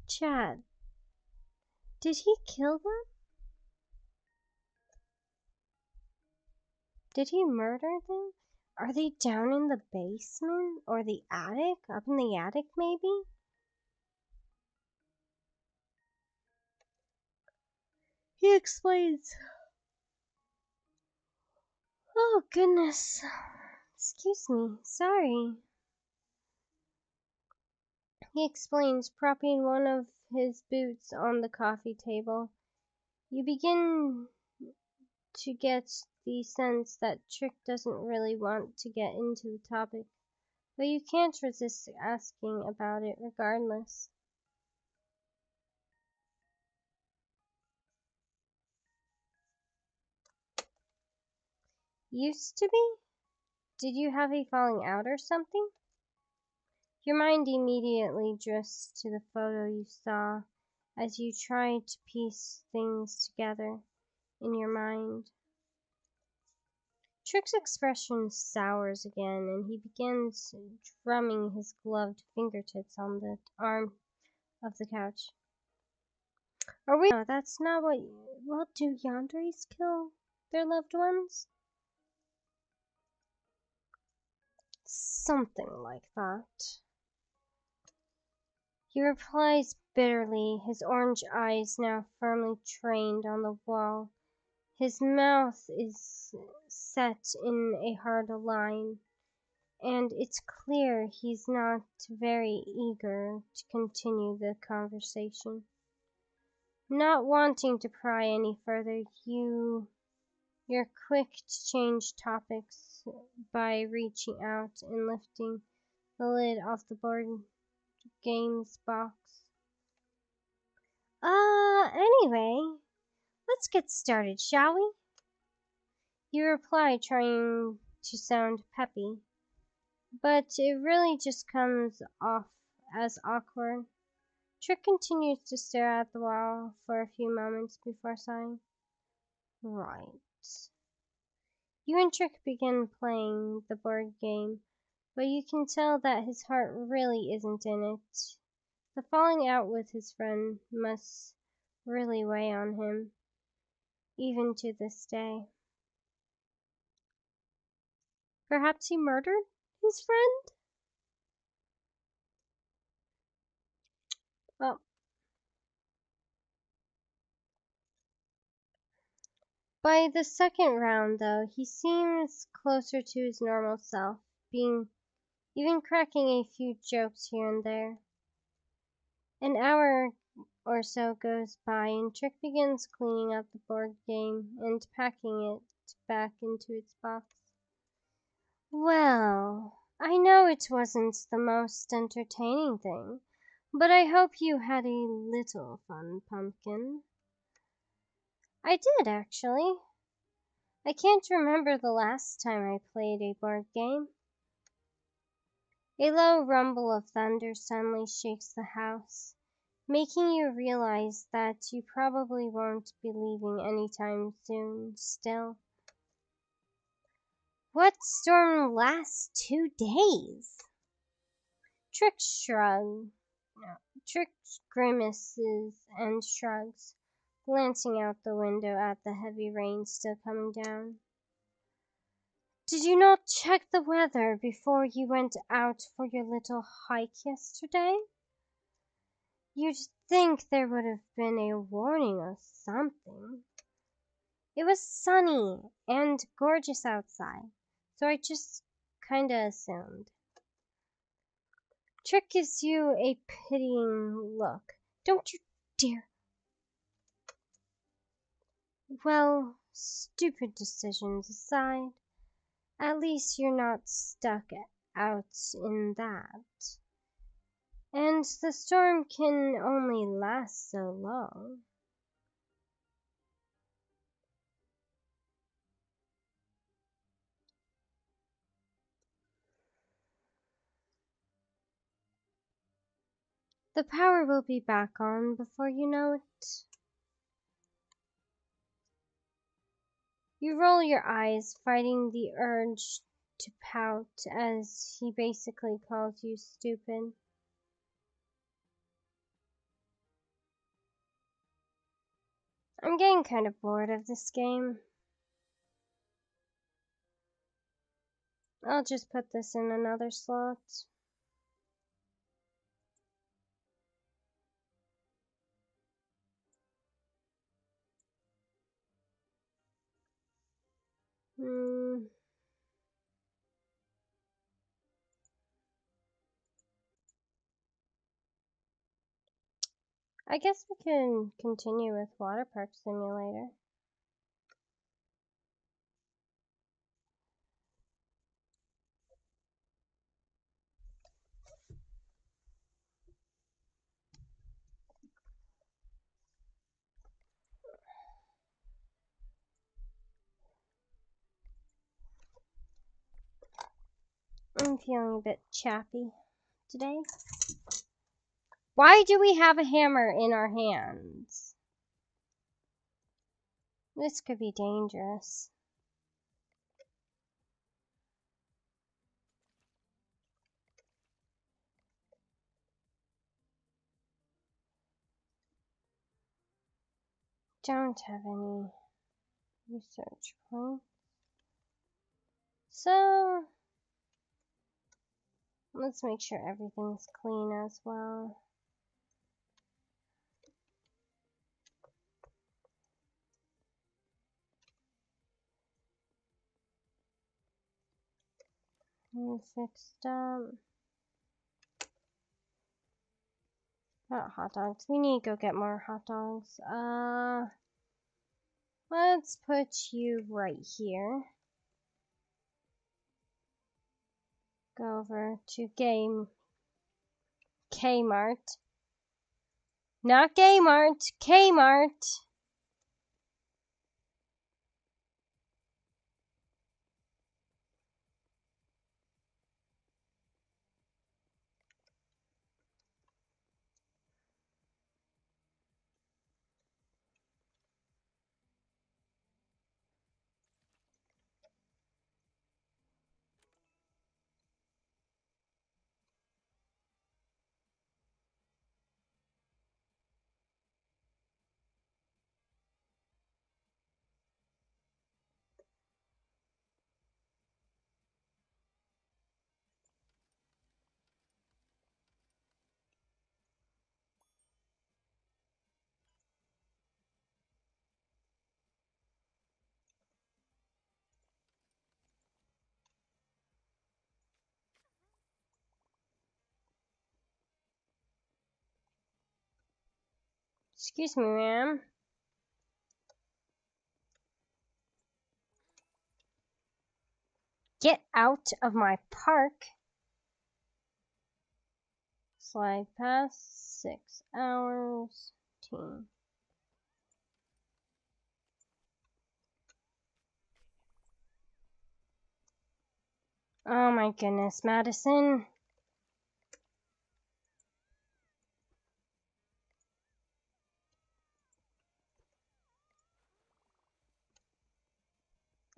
Chad, did he kill them? Did he murder them? Are they down in the basement or the attic? Up in the attic, maybe? He explains. Oh, goodness. Excuse me. Sorry. He explains, propping one of his boots on the coffee table. You begin to get the sense that Trick doesn't really want to get into the topic, but you can't resist asking about it regardless. Used to be? Did you have a falling out or something? Your mind immediately drifts to the photo you saw as you try to piece things together in your mind. Trick's expression sours again, and he begins drumming his gloved fingertips on the arm of the couch. Are we? No, that's not what. Well, do yanderis kill their loved ones? Something like that. He replies bitterly, his orange eyes now firmly trained on the wall. His mouth is set in a hard line, and it's clear he's not very eager to continue the conversation. Not wanting to pry any further, you're quick to change topics by reaching out and lifting the lid off the board games box. Anyway, let's get started, shall we? You reply, trying to sound peppy, but it really just comes off as awkward. Trick continues to stare at the wall for a few moments before sighing. Right. You and Trick begin playing the board game, but you can tell that his heart really isn't in it. The falling out with his friend must really weigh on him, even to this day. Perhaps he murdered his friend? Well, by the second round, though, he seems closer to his normal self, being even cracking a few jokes here and there. An hour or so goes by, and Trick begins cleaning up the board game and packing it back into its box. Well, I know it wasn't the most entertaining thing, but I hope you had a little fun, Pumpkin. I did, actually. I can't remember the last time I played a board game. A low rumble of thunder suddenly shakes the house, making you realize that you probably won't be leaving anytime soon still. What storm lasts 2 days? Trick shrugs. Trick grimaces and shrugs, glancing out the window at the heavy rain still coming down. Did you not check the weather before you went out for your little hike yesterday? You'd think there would have been a warning or something. It was sunny and gorgeous outside, so I just kinda assumed. Trick gives you a pitying look. Don't you dare. Well, stupid decisions aside, at least you're not stuck out in that. And the storm can only last so long. The power will be back on before you know it. You roll your eyes, fighting the urge to pout as he basically calls you stupid. I'm getting kind of bored of this game. I'll just put this in another slot. Hmm. I guess we can continue with Water Park Simulator. I'm feeling a bit chappy today. Why do we have a hammer in our hands? This could be dangerous. Don't have any research points. So, let's make sure everything's clean as well. Fixed up. Not hot dogs. We need to go get more hot dogs. Let's put you right here. Go over to Kmart. Not Gaymart, Kmart. Excuse me, ma'am. Get out of my park. Slide past 6 hours. Team. Oh my goodness, Madison.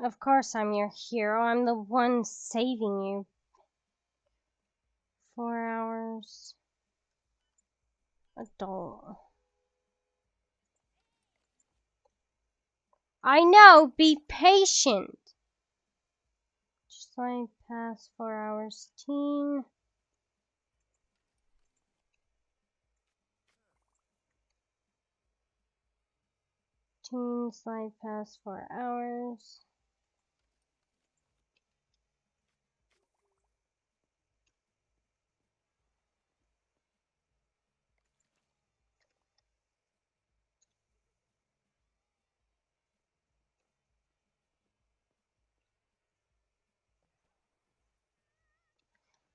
Of course I'm your hero. I'm the one saving you. 4 hours. Adult. I know, be patient. Just slide past 4 hours. Teen. Teen, slide past 4 hours.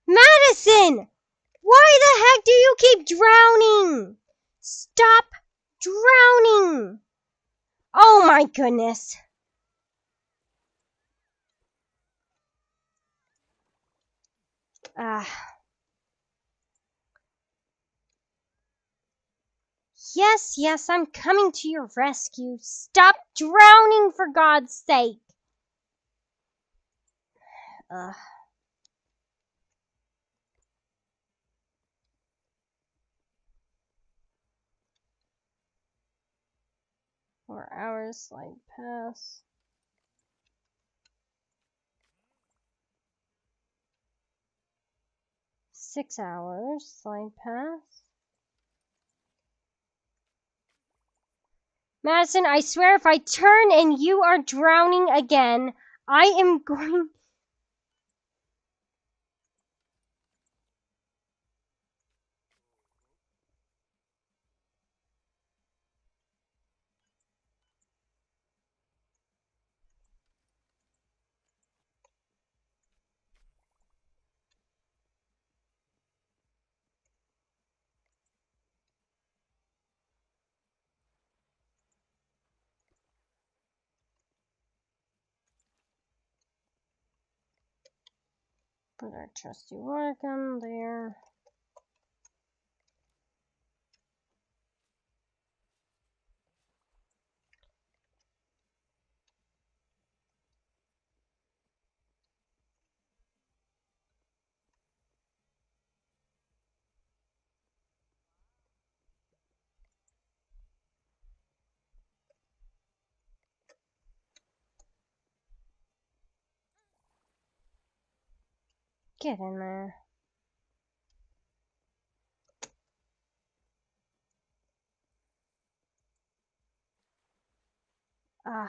Madison! Why the heck do you keep drowning? Stop drowning! Oh my goodness. Yes, yes, I'm coming to your rescue. Stop drowning, for God's sake. 4 hours, slide pass. 6 hours, slide pass. Madison, I swear if I turn and you are drowning again, I am going... Put our trusty water gun there. Get in there. Ah.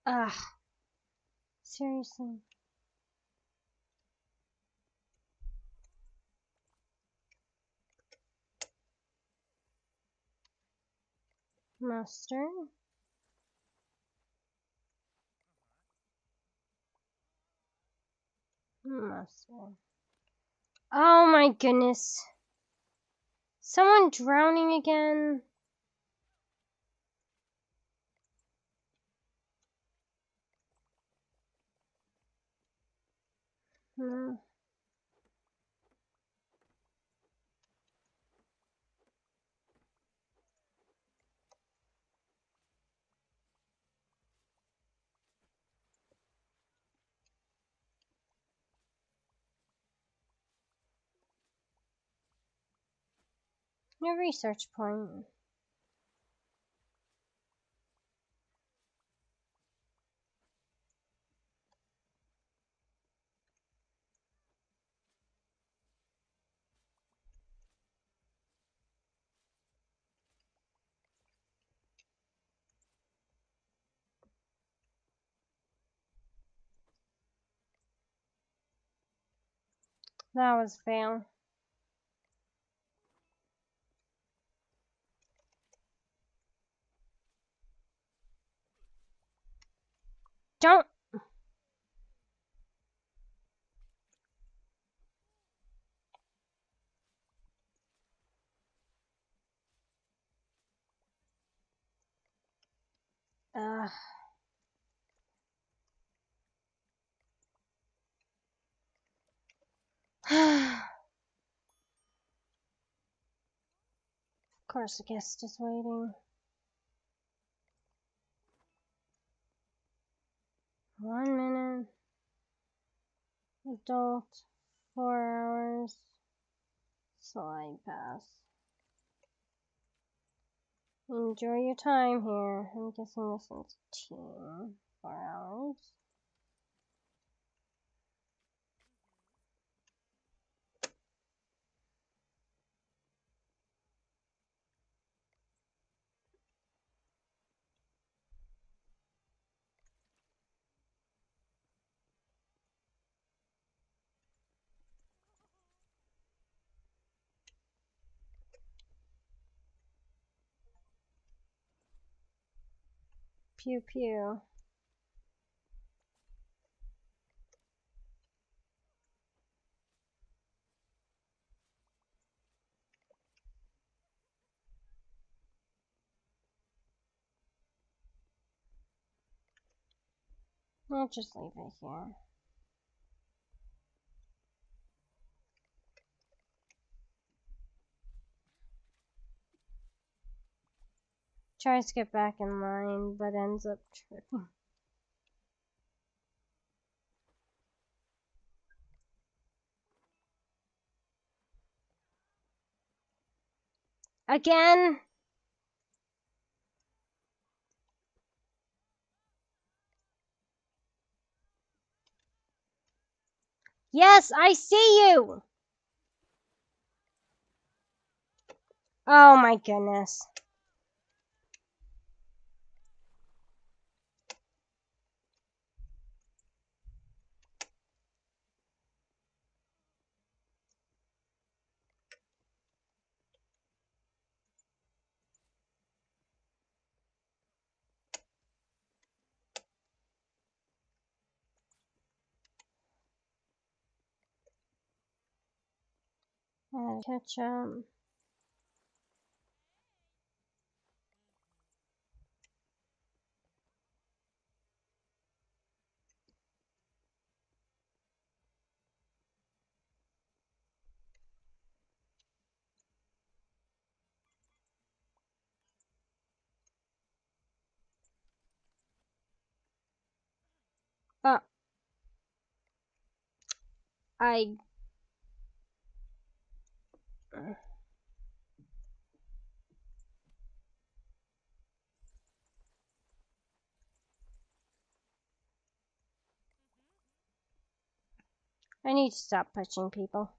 Ah. Seriously. Mustard. Mustard. Oh my goodness. Someone drowning again? No. No research point. That was a fail. Don't. Ugh. Of course, a guest is waiting. 1 minute. Adult. 4 hours. Slide pass. Enjoy your time here. I'm guessing this one's teen. 4 hours. Pew pew. I'll just leave it here. Tries to get back in line, but ends up tripping. Again? Yes, I see you! Oh my goodness. Add ketchup. Oh, I need to stop pushing people.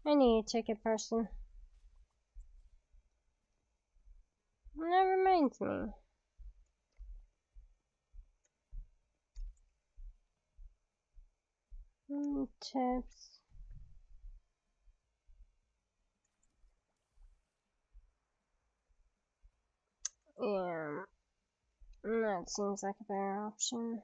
I need a ticket person. That reminds me. Tips. Yeah, that seems like a better option.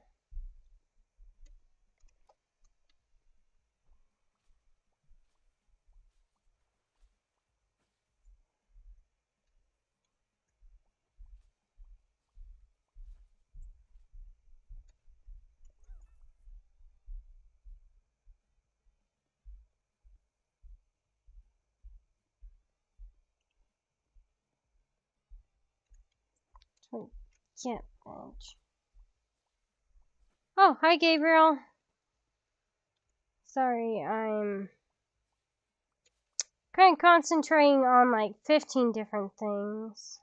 Yeah, bench. Oh, hi Gabriel. Sorry, I'm kind of concentrating on like 15 different things.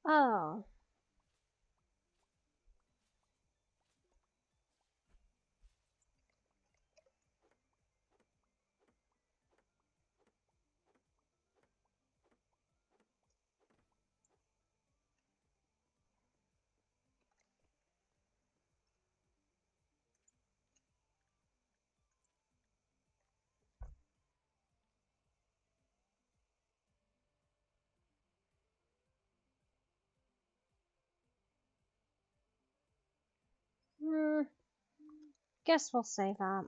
Oh. Guess we'll save up.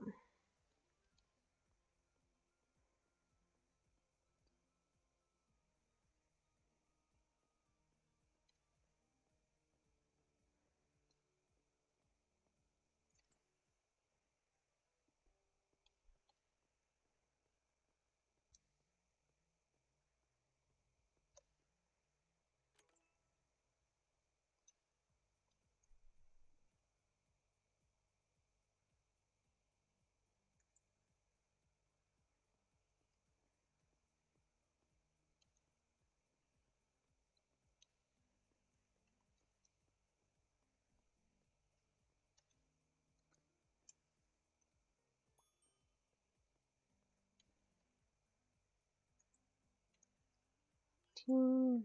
Teen,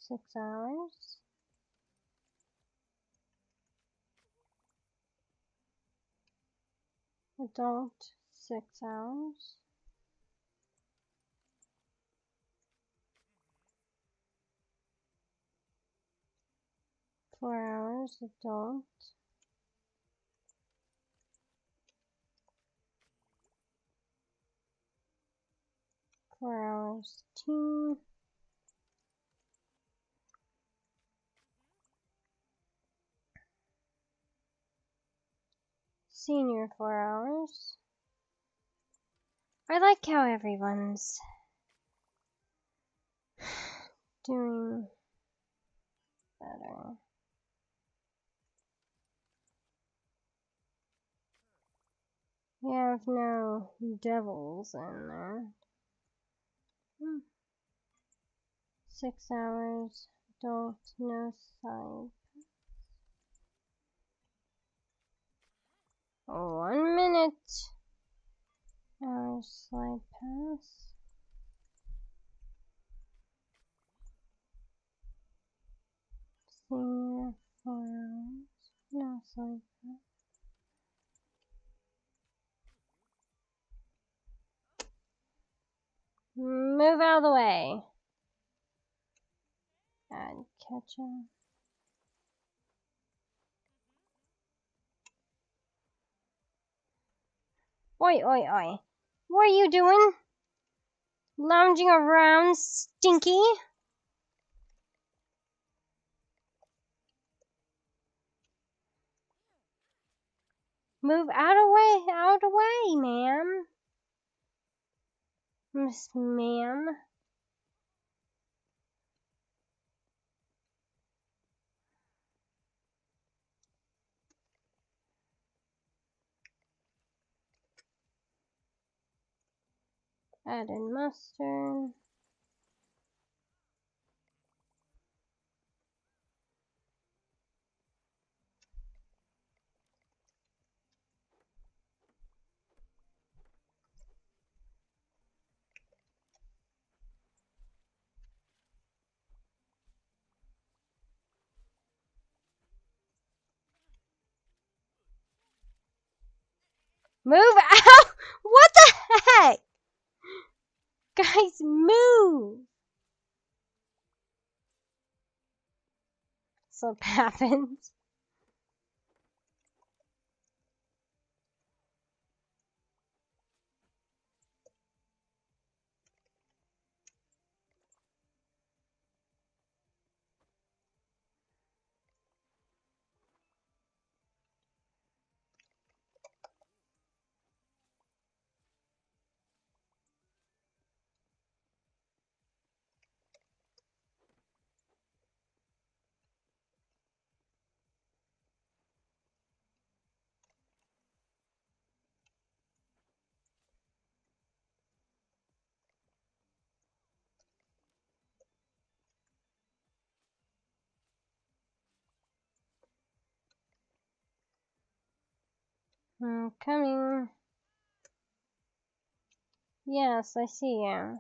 6 hours. Adult, 6 hours. $4 adult. 4 hours teen. Senior, 4 hours. I like how everyone's doing better. We have no devils in there. 6 hours, adult, no side. 1 minute. Hours slide pass. Senior, 4 hours, no slide pass. Move out of the way. Add ketchup. Oi, oi, oi. What are you doing? Lounging around, Stinky? Move out of the way, ma'am. Miss ma'am. Add in mustard. Move out! What the heck? Guys, move! So happens. I'm coming. Yes, I see you.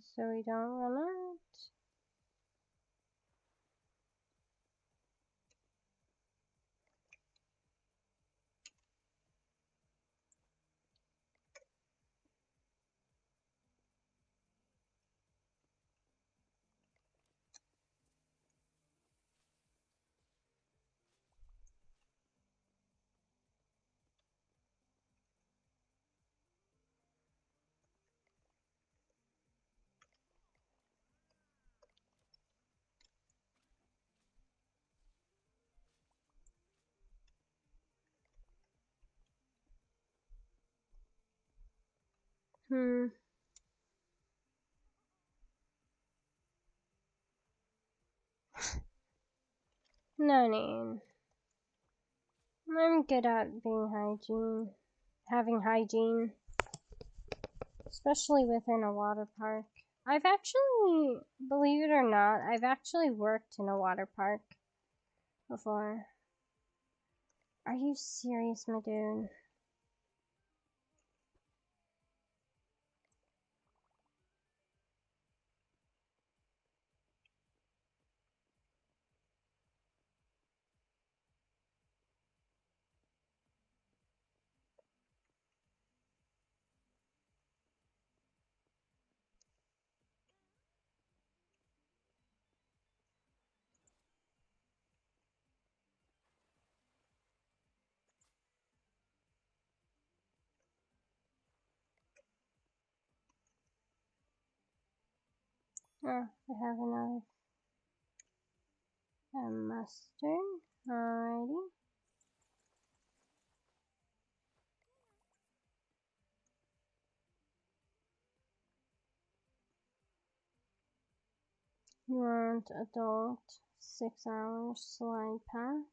so we don't run out. No need. I'm good at having hygiene, especially within a water park. I've actually, believe it or not, I've actually worked in a water park before. Are you serious, my dude? Oh, I have another mustard. Alrighty. You want adult 6 hours slide pass?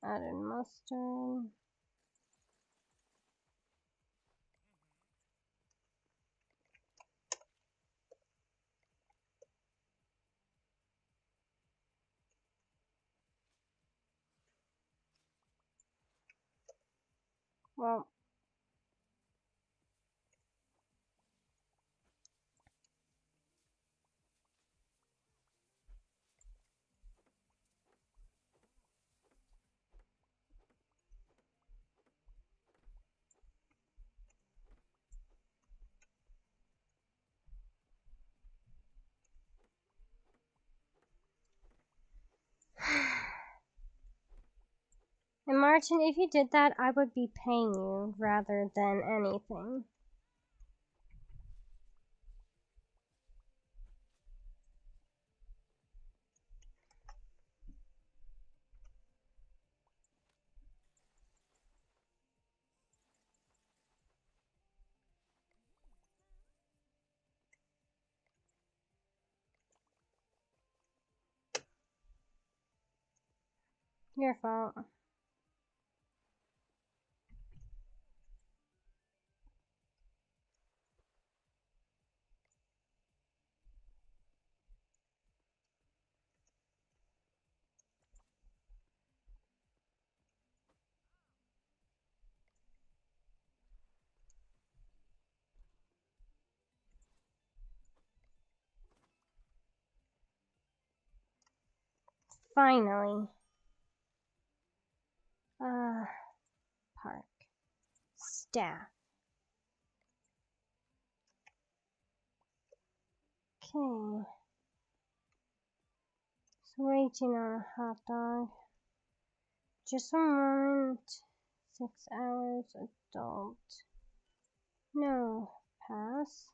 Added mustard. Well, and Martin, if you did that, I would be paying you rather than anything. Your fault. Finally. Park. Staff. Okay. So waiting on a hot dog. Just a moment. 6 hours adult. No. Pass.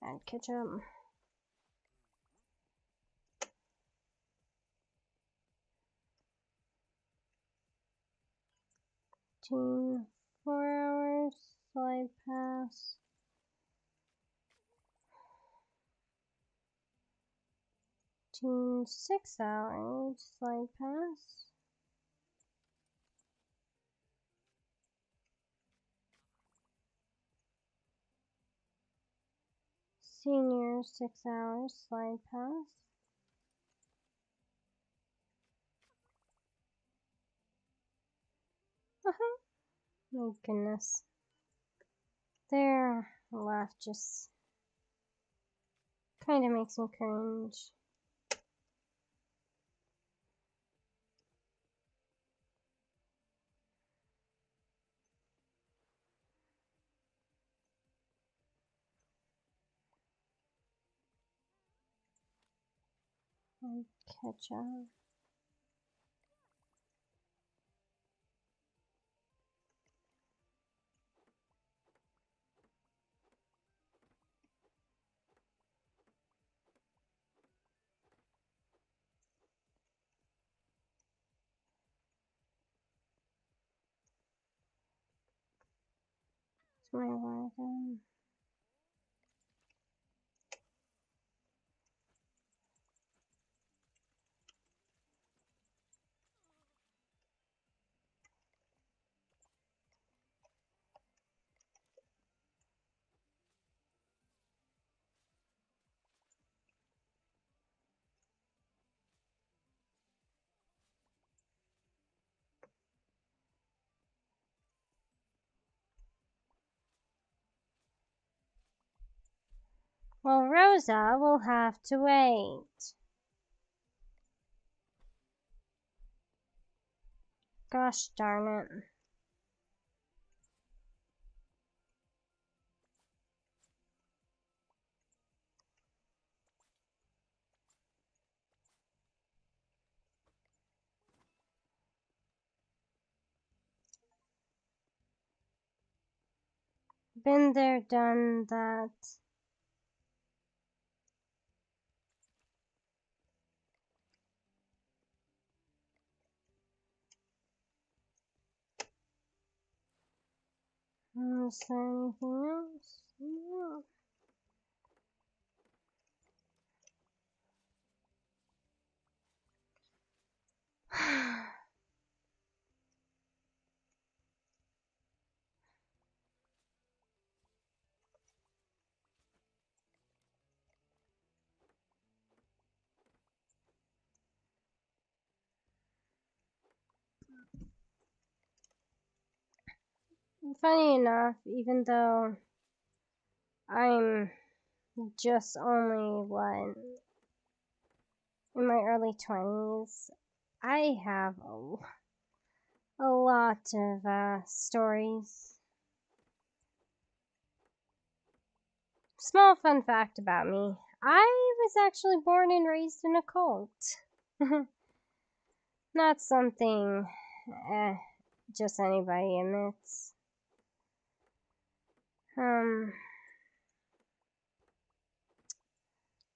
Add ketchup. Team 4 hours. Slide pass. Teen 6 hours, slide pass. Senior 6 hours, slide pass. My goodness. Their laugh just kind of makes me cringe. Catch up. It's my wagon. Well, Rosa will have to wait. Gosh darn it. Been there, done that. Is there anything else? No. Funny enough, even though I'm just only, what, in my early 20s, I have a lot of stories. Small fun fact about me. I was actually born and raised in a cult. Not something just anybody admits.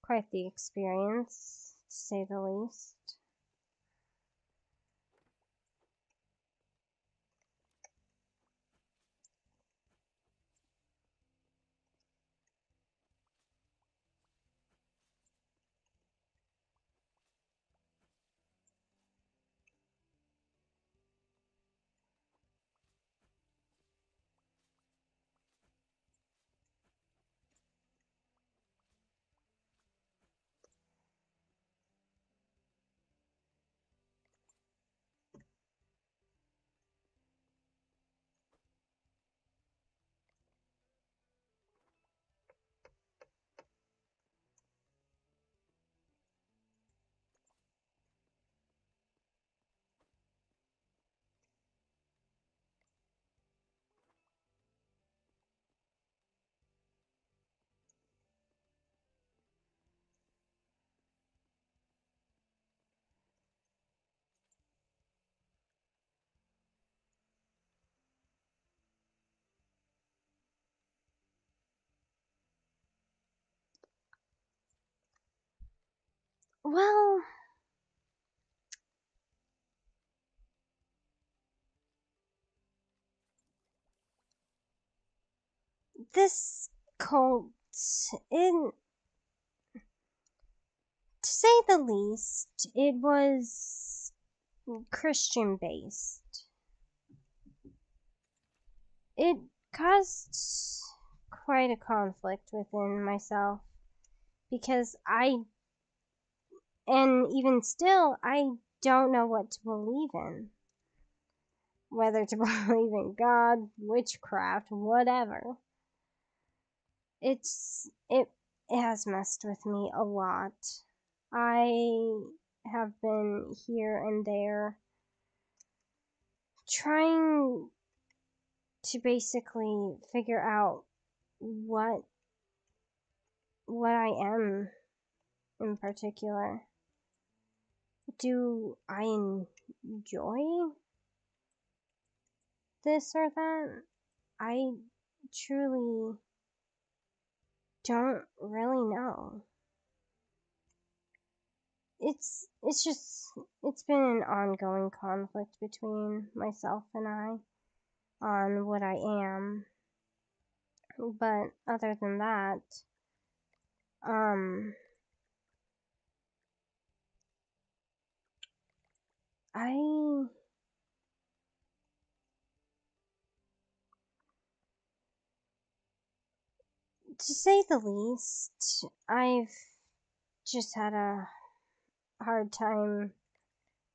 Quite the experience, to say the least. Well, this cult, To say the least, it was Christian based. It caused quite a conflict within myself because and even still, I don't know what to believe in. Whether to believe in God, witchcraft, whatever. It has messed with me a lot. I have been here and there trying to basically figure out what I am in particular. Do I enjoy this or that? I truly don't really know. It's just it's been an ongoing conflict between myself and I on what I am. But other than that, um I to say the least, I've just had a hard time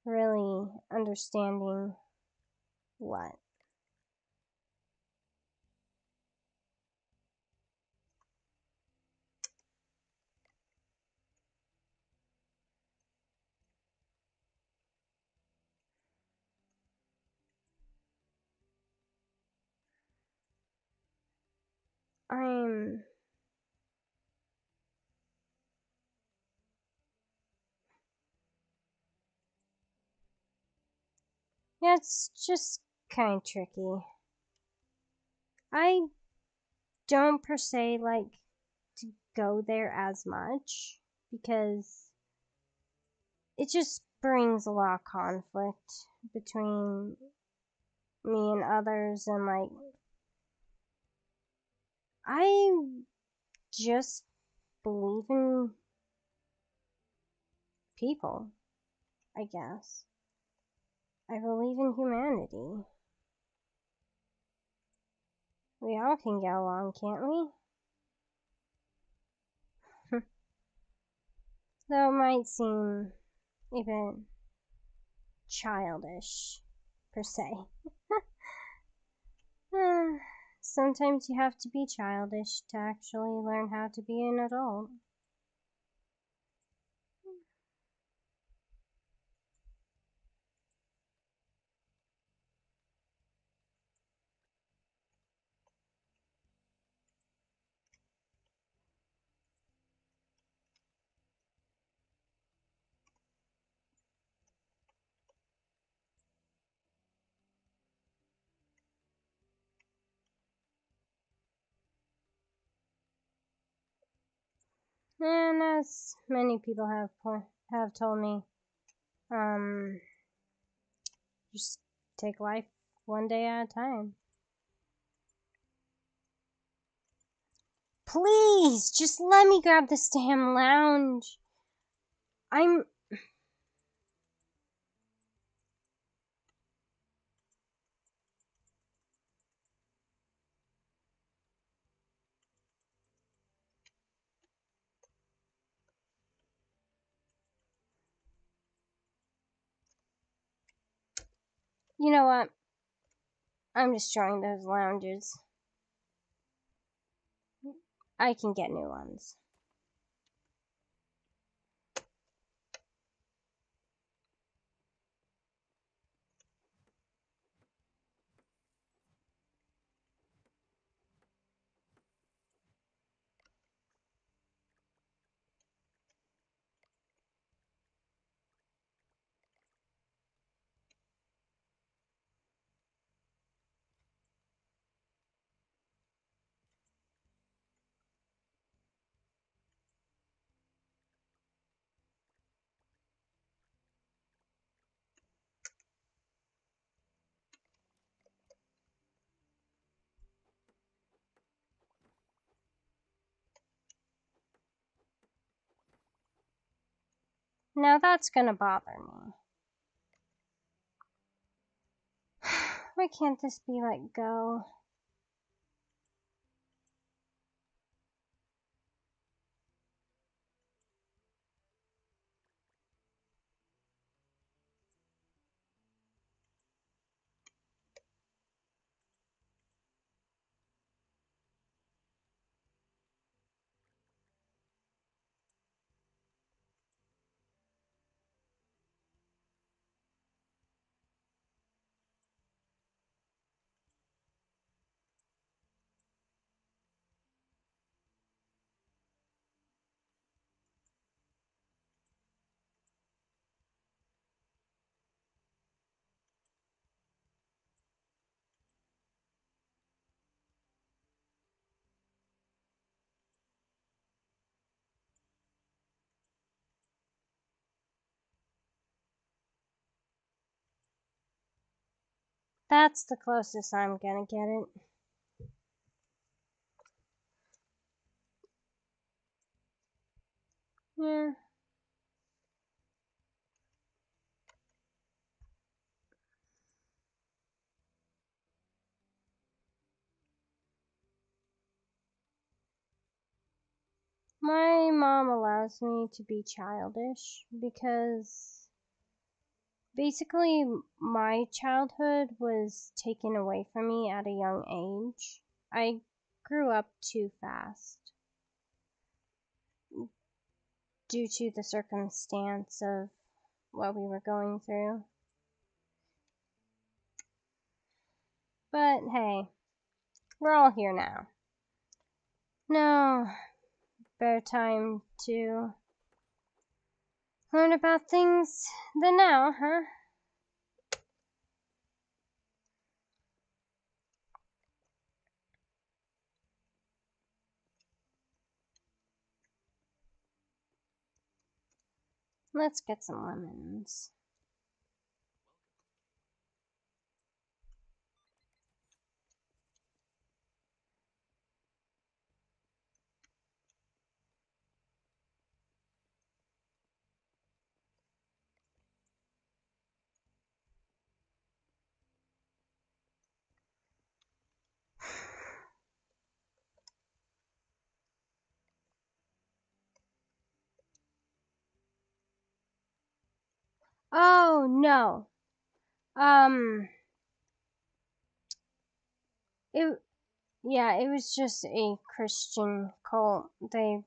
really understanding what. I'm Yeah, it's just kind of tricky. I don't per se like to go there as much because it just brings a lot of conflict between me and others, and like I just believe in people, I guess. I believe in humanity. We all can get along, can't we? Though it might seem a bit childish, per se. Sometimes you have to be childish to actually learn how to be an adult. And as many people have told me, um, just take life one day at a time. Please, just let me grab this damn lounge. I'm. You know what? I'm destroying those lounges. I can get new ones. Now that's gonna bother me. Why can't this be let go? That's the closest I'm gonna get it. Yeah. My mom allows me to be childish because basically my childhood was taken away from me at a young age. I grew up too fast due to the circumstance of what we were going through. But hey, we're all here now. No better time to learn about things than now, huh? Let's get some lemons. Oh no. Um it Yeah, it was just a Christian cult. They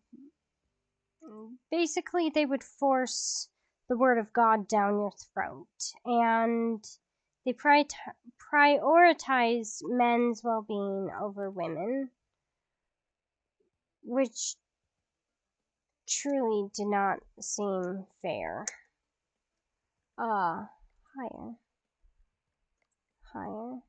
would force the word of God down your throat, and they prioritized men's well-being over women, which truly did not seem fair. Uh, higher, higher.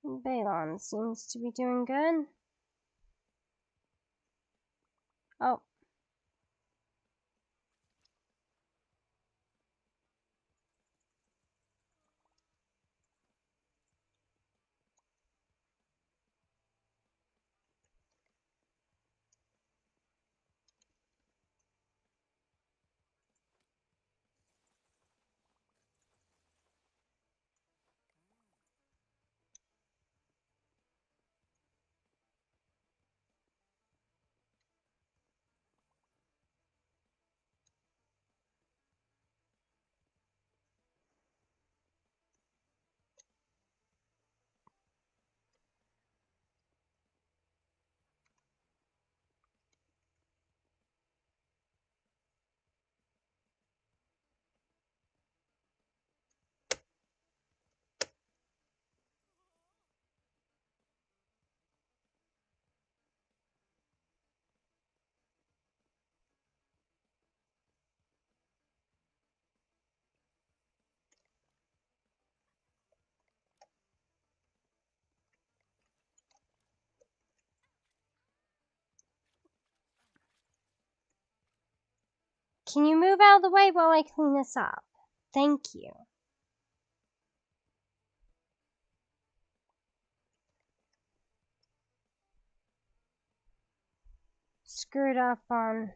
Balon seems to be doing good. Oh, Can you move out of the way while I clean this up? Thank you. Screwed up on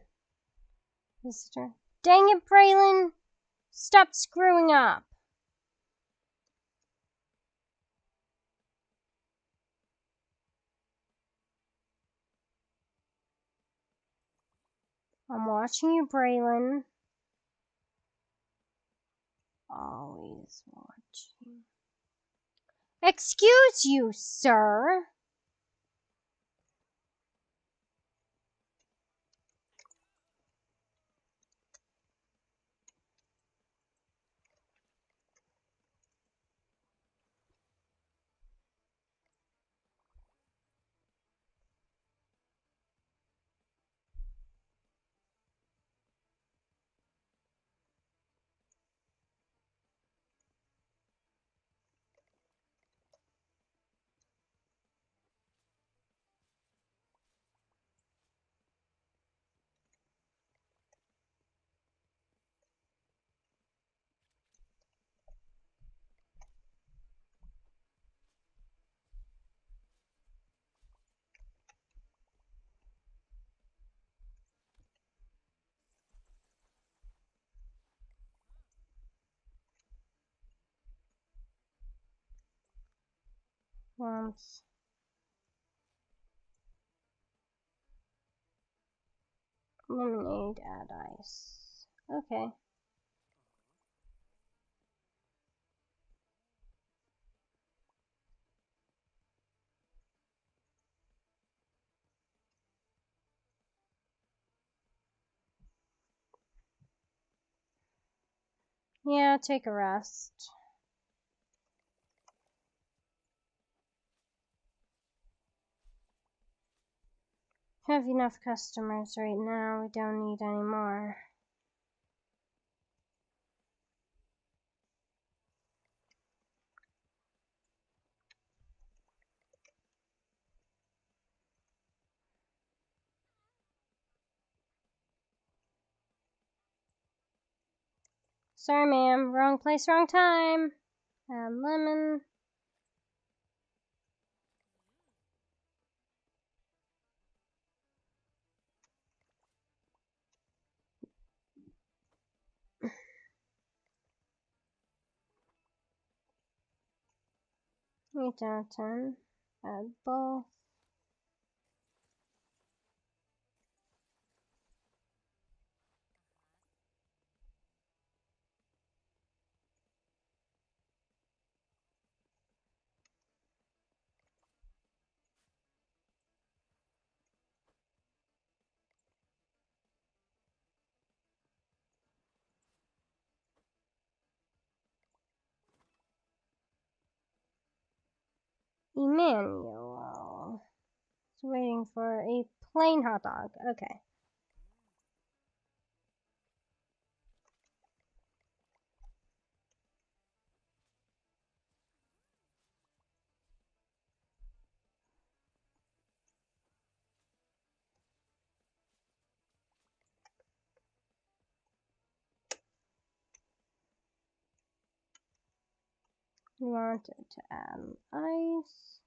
visitor. Dang it, Braylon! Stop screwing up! I'm watching you, Braylon. Always watching. Excuse you, sir. Once. Lemonade, add ice. Okay. Yeah, take a rest. Have enough customers right now. We don't need any more. Sorry, ma'am. Wrong place, wrong time. Add lemon. Eat out 10. Add both. Emmanuel. It's waiting for a plain hot dog. Okay. You want it to add ice.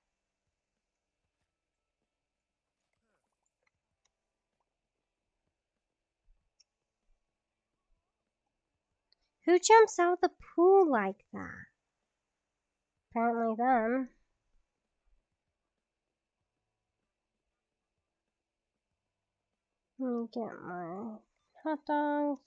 Who jumps out of the pool like that? Apparently them. Let me get my hot dogs.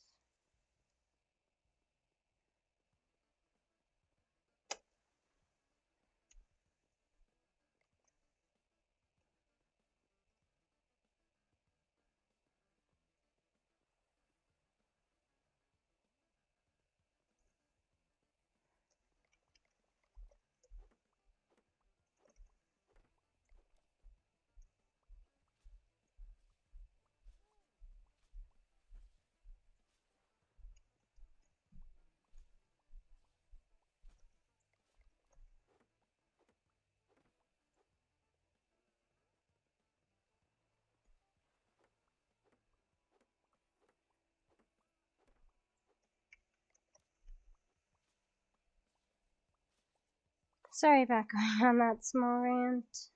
Sorry about going on that small rant.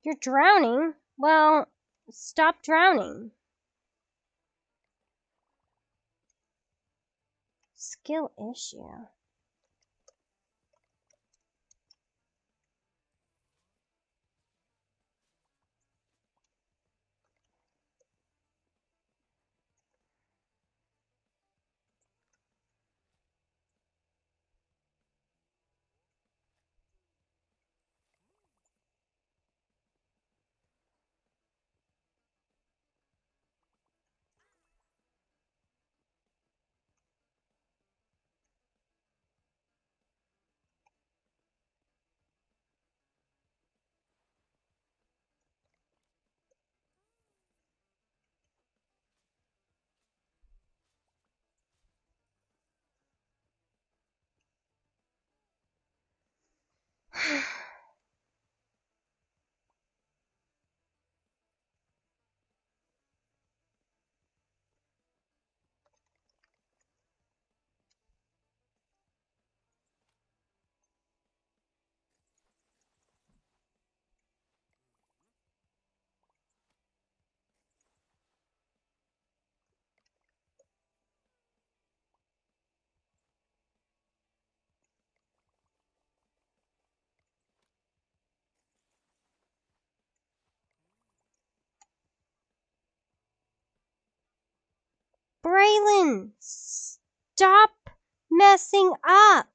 You're drowning? Well, stop drowning. Skill issue. Braylon, stop messing up.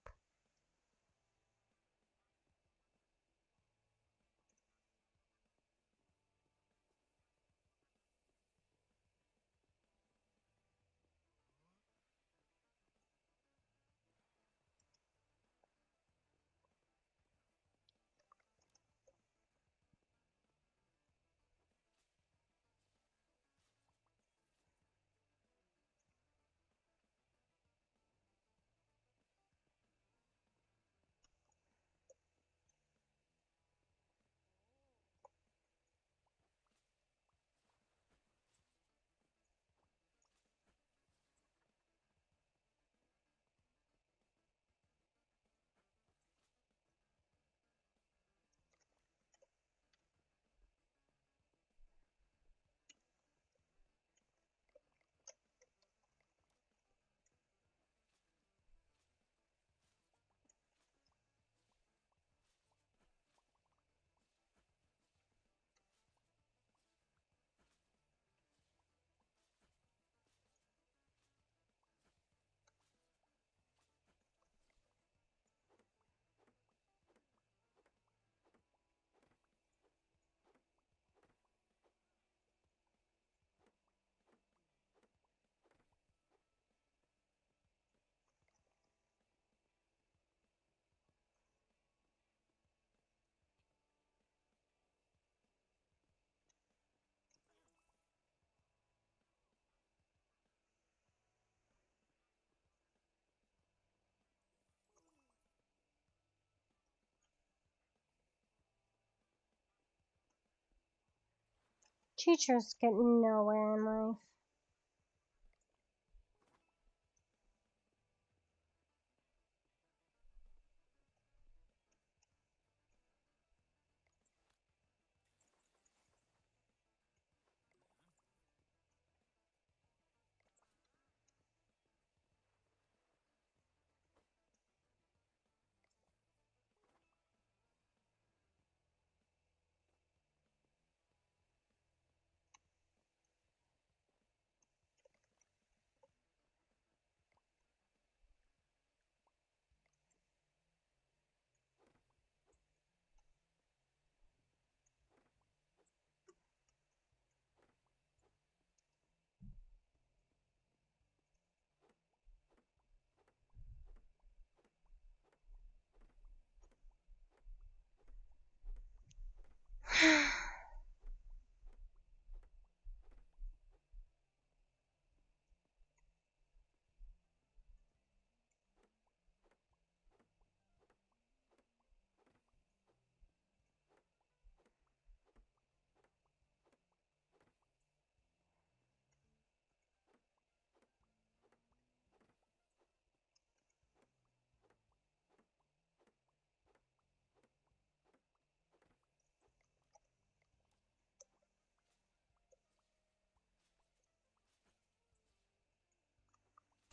Teachers get nowhere in life.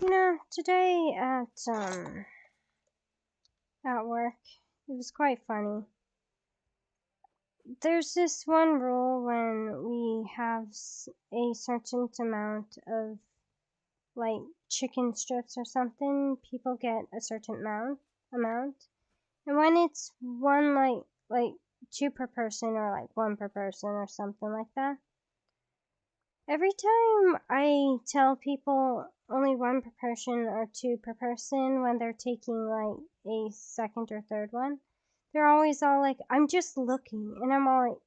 Today at work, it was quite funny. There's this one rule when we have a certain amount of like chicken strips or something, people get a certain amount. And when it's one like two per person or like one per person or something like that, every time I tell people only one per person or two per person when they're taking like a second or third one, they're always all like, I'm just looking. And I'm all like,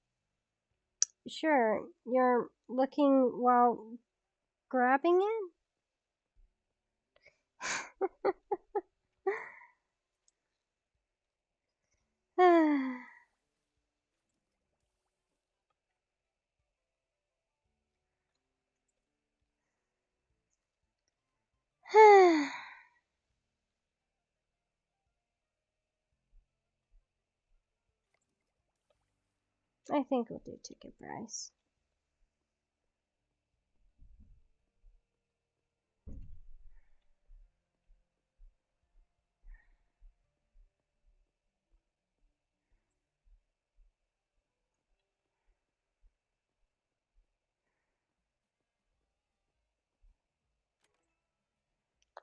sure, you're looking while grabbing it? I think we'll do ticket price.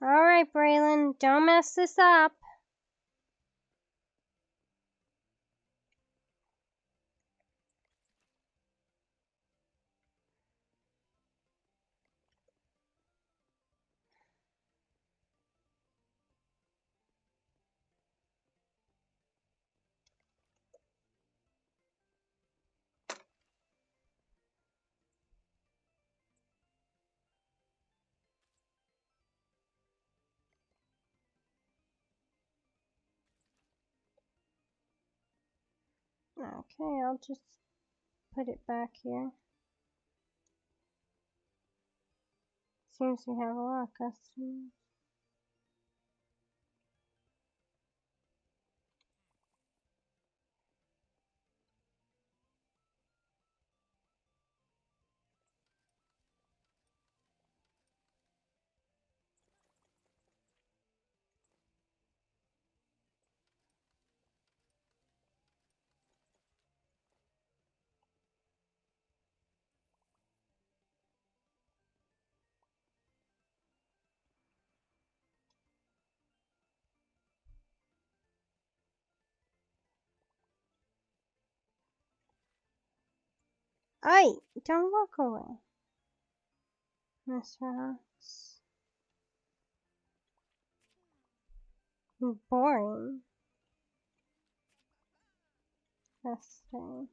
Alright, Braylon, don't mess this up. Okay, I'll just put it back here. Seems we have a lot of customers. Aye, don't walk away, Mr. Hawks. Boring. Disgusting.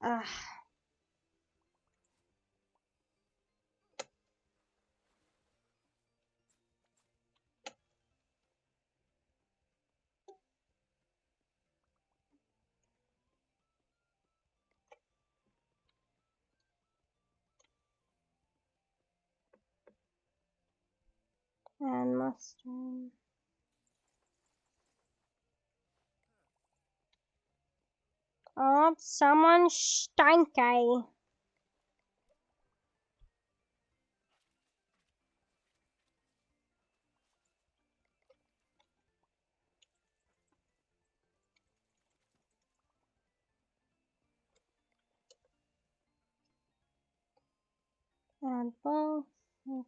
Ah. And mustard. Oh, someone stanky. And both. Okay.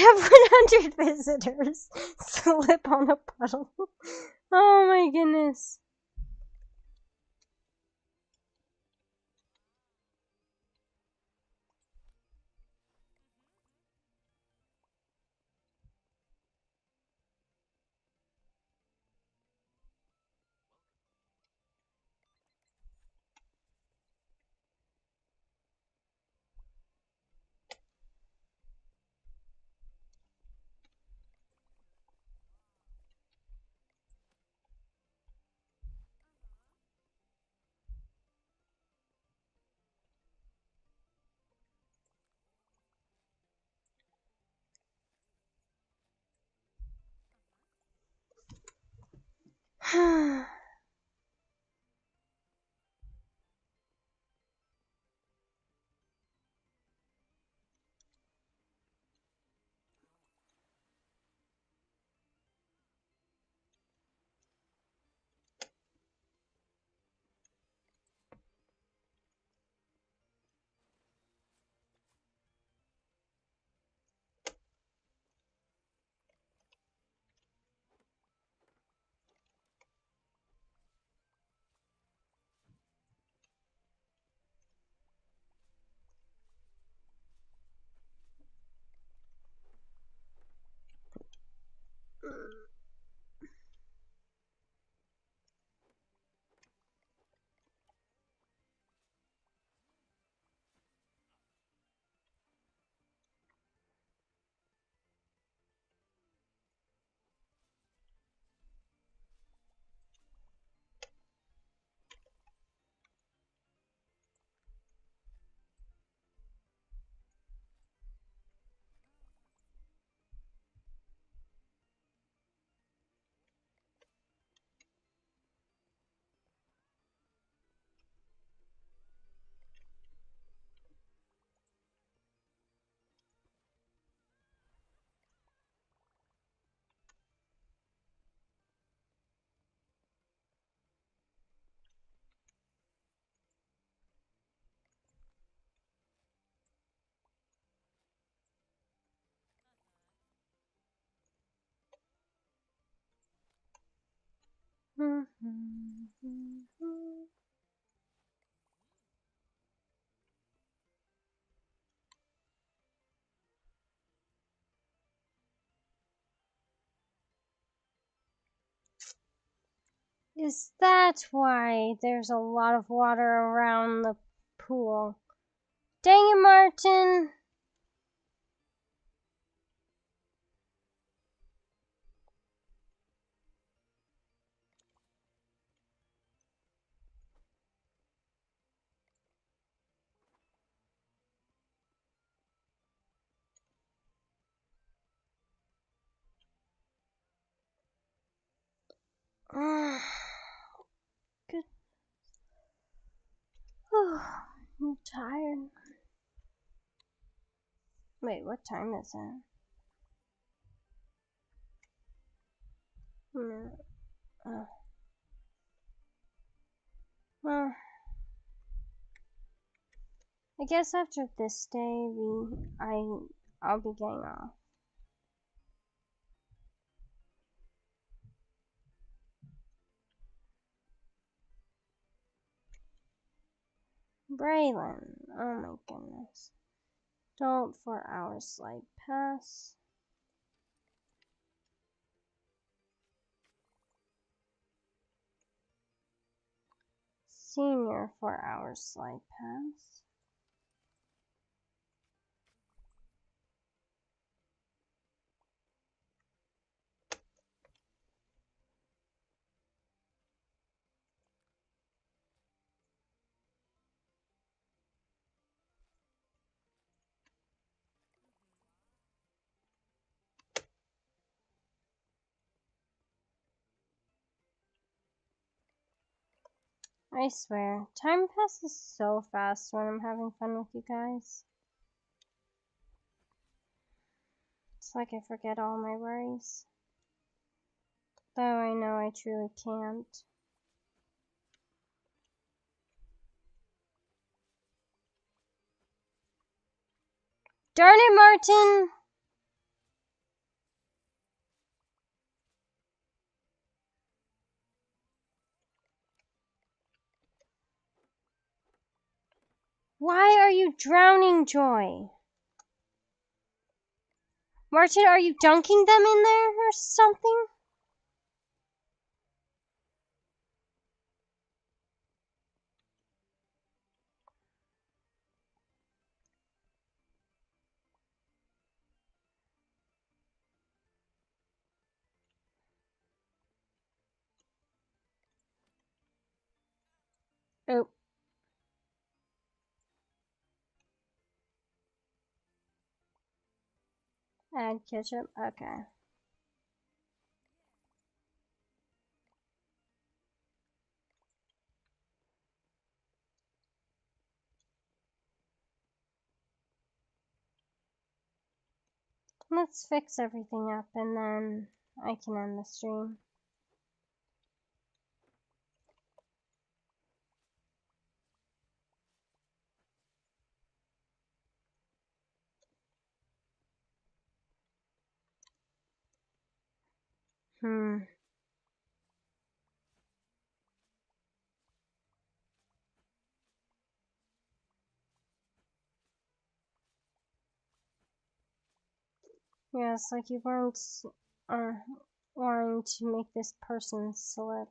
Have 100 visitors slip on a puddle. Oh my goodness. Is that why there's a lot of water around the pool? Dang it, Martin! Good. I'm tired. Wait, what time is it? Well, I guess after this day, I'll be getting off. Braylon, oh my goodness. Don't 4 hours slide pass. Senior 4 hours slide pass. I swear, time passes so fast when I'm having fun with you guys. It's like I forget all my worries. Though I know I truly can't. Darn it, Martin! Why are you drowning, Joy? Martin, are you dunking them in there or something? Oh. Add ketchup. Okay. Let's fix everything up and then I can end the stream. Yes, like you weren't uh, wanting to make this person slip.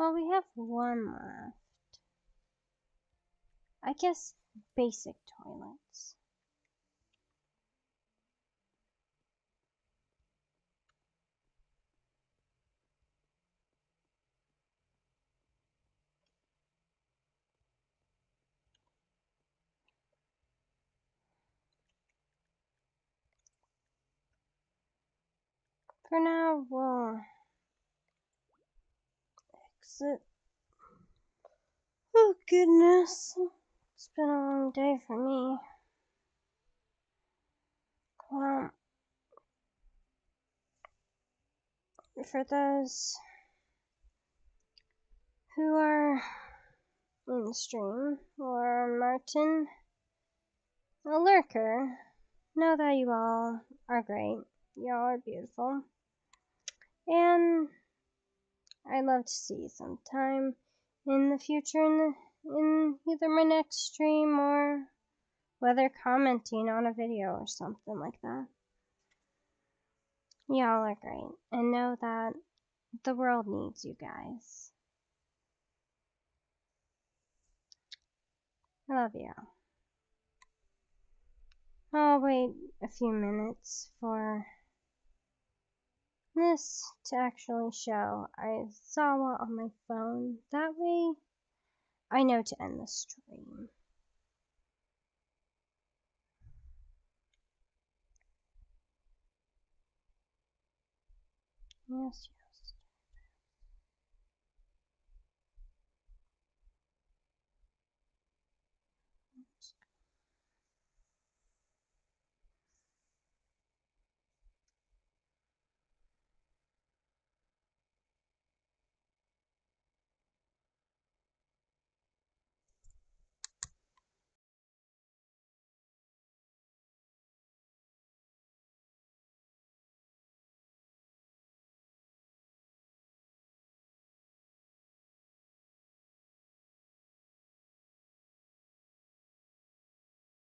Well, we have one left. I guess basic toilets. For now, we'll exit. Oh goodness, it's been a long day for me. Well, for those who are in the stream or Martin, a lurker, know that you all are great. Y'all are beautiful. And I'd love to see you sometime in the future in either my next stream or whether commenting on a video or something like that. Y'all are great, and know that the world needs you guys. I love you. I'll wait a few minutes for this to actually show. I saw it on my phone. That way, I know to end the stream. Yes.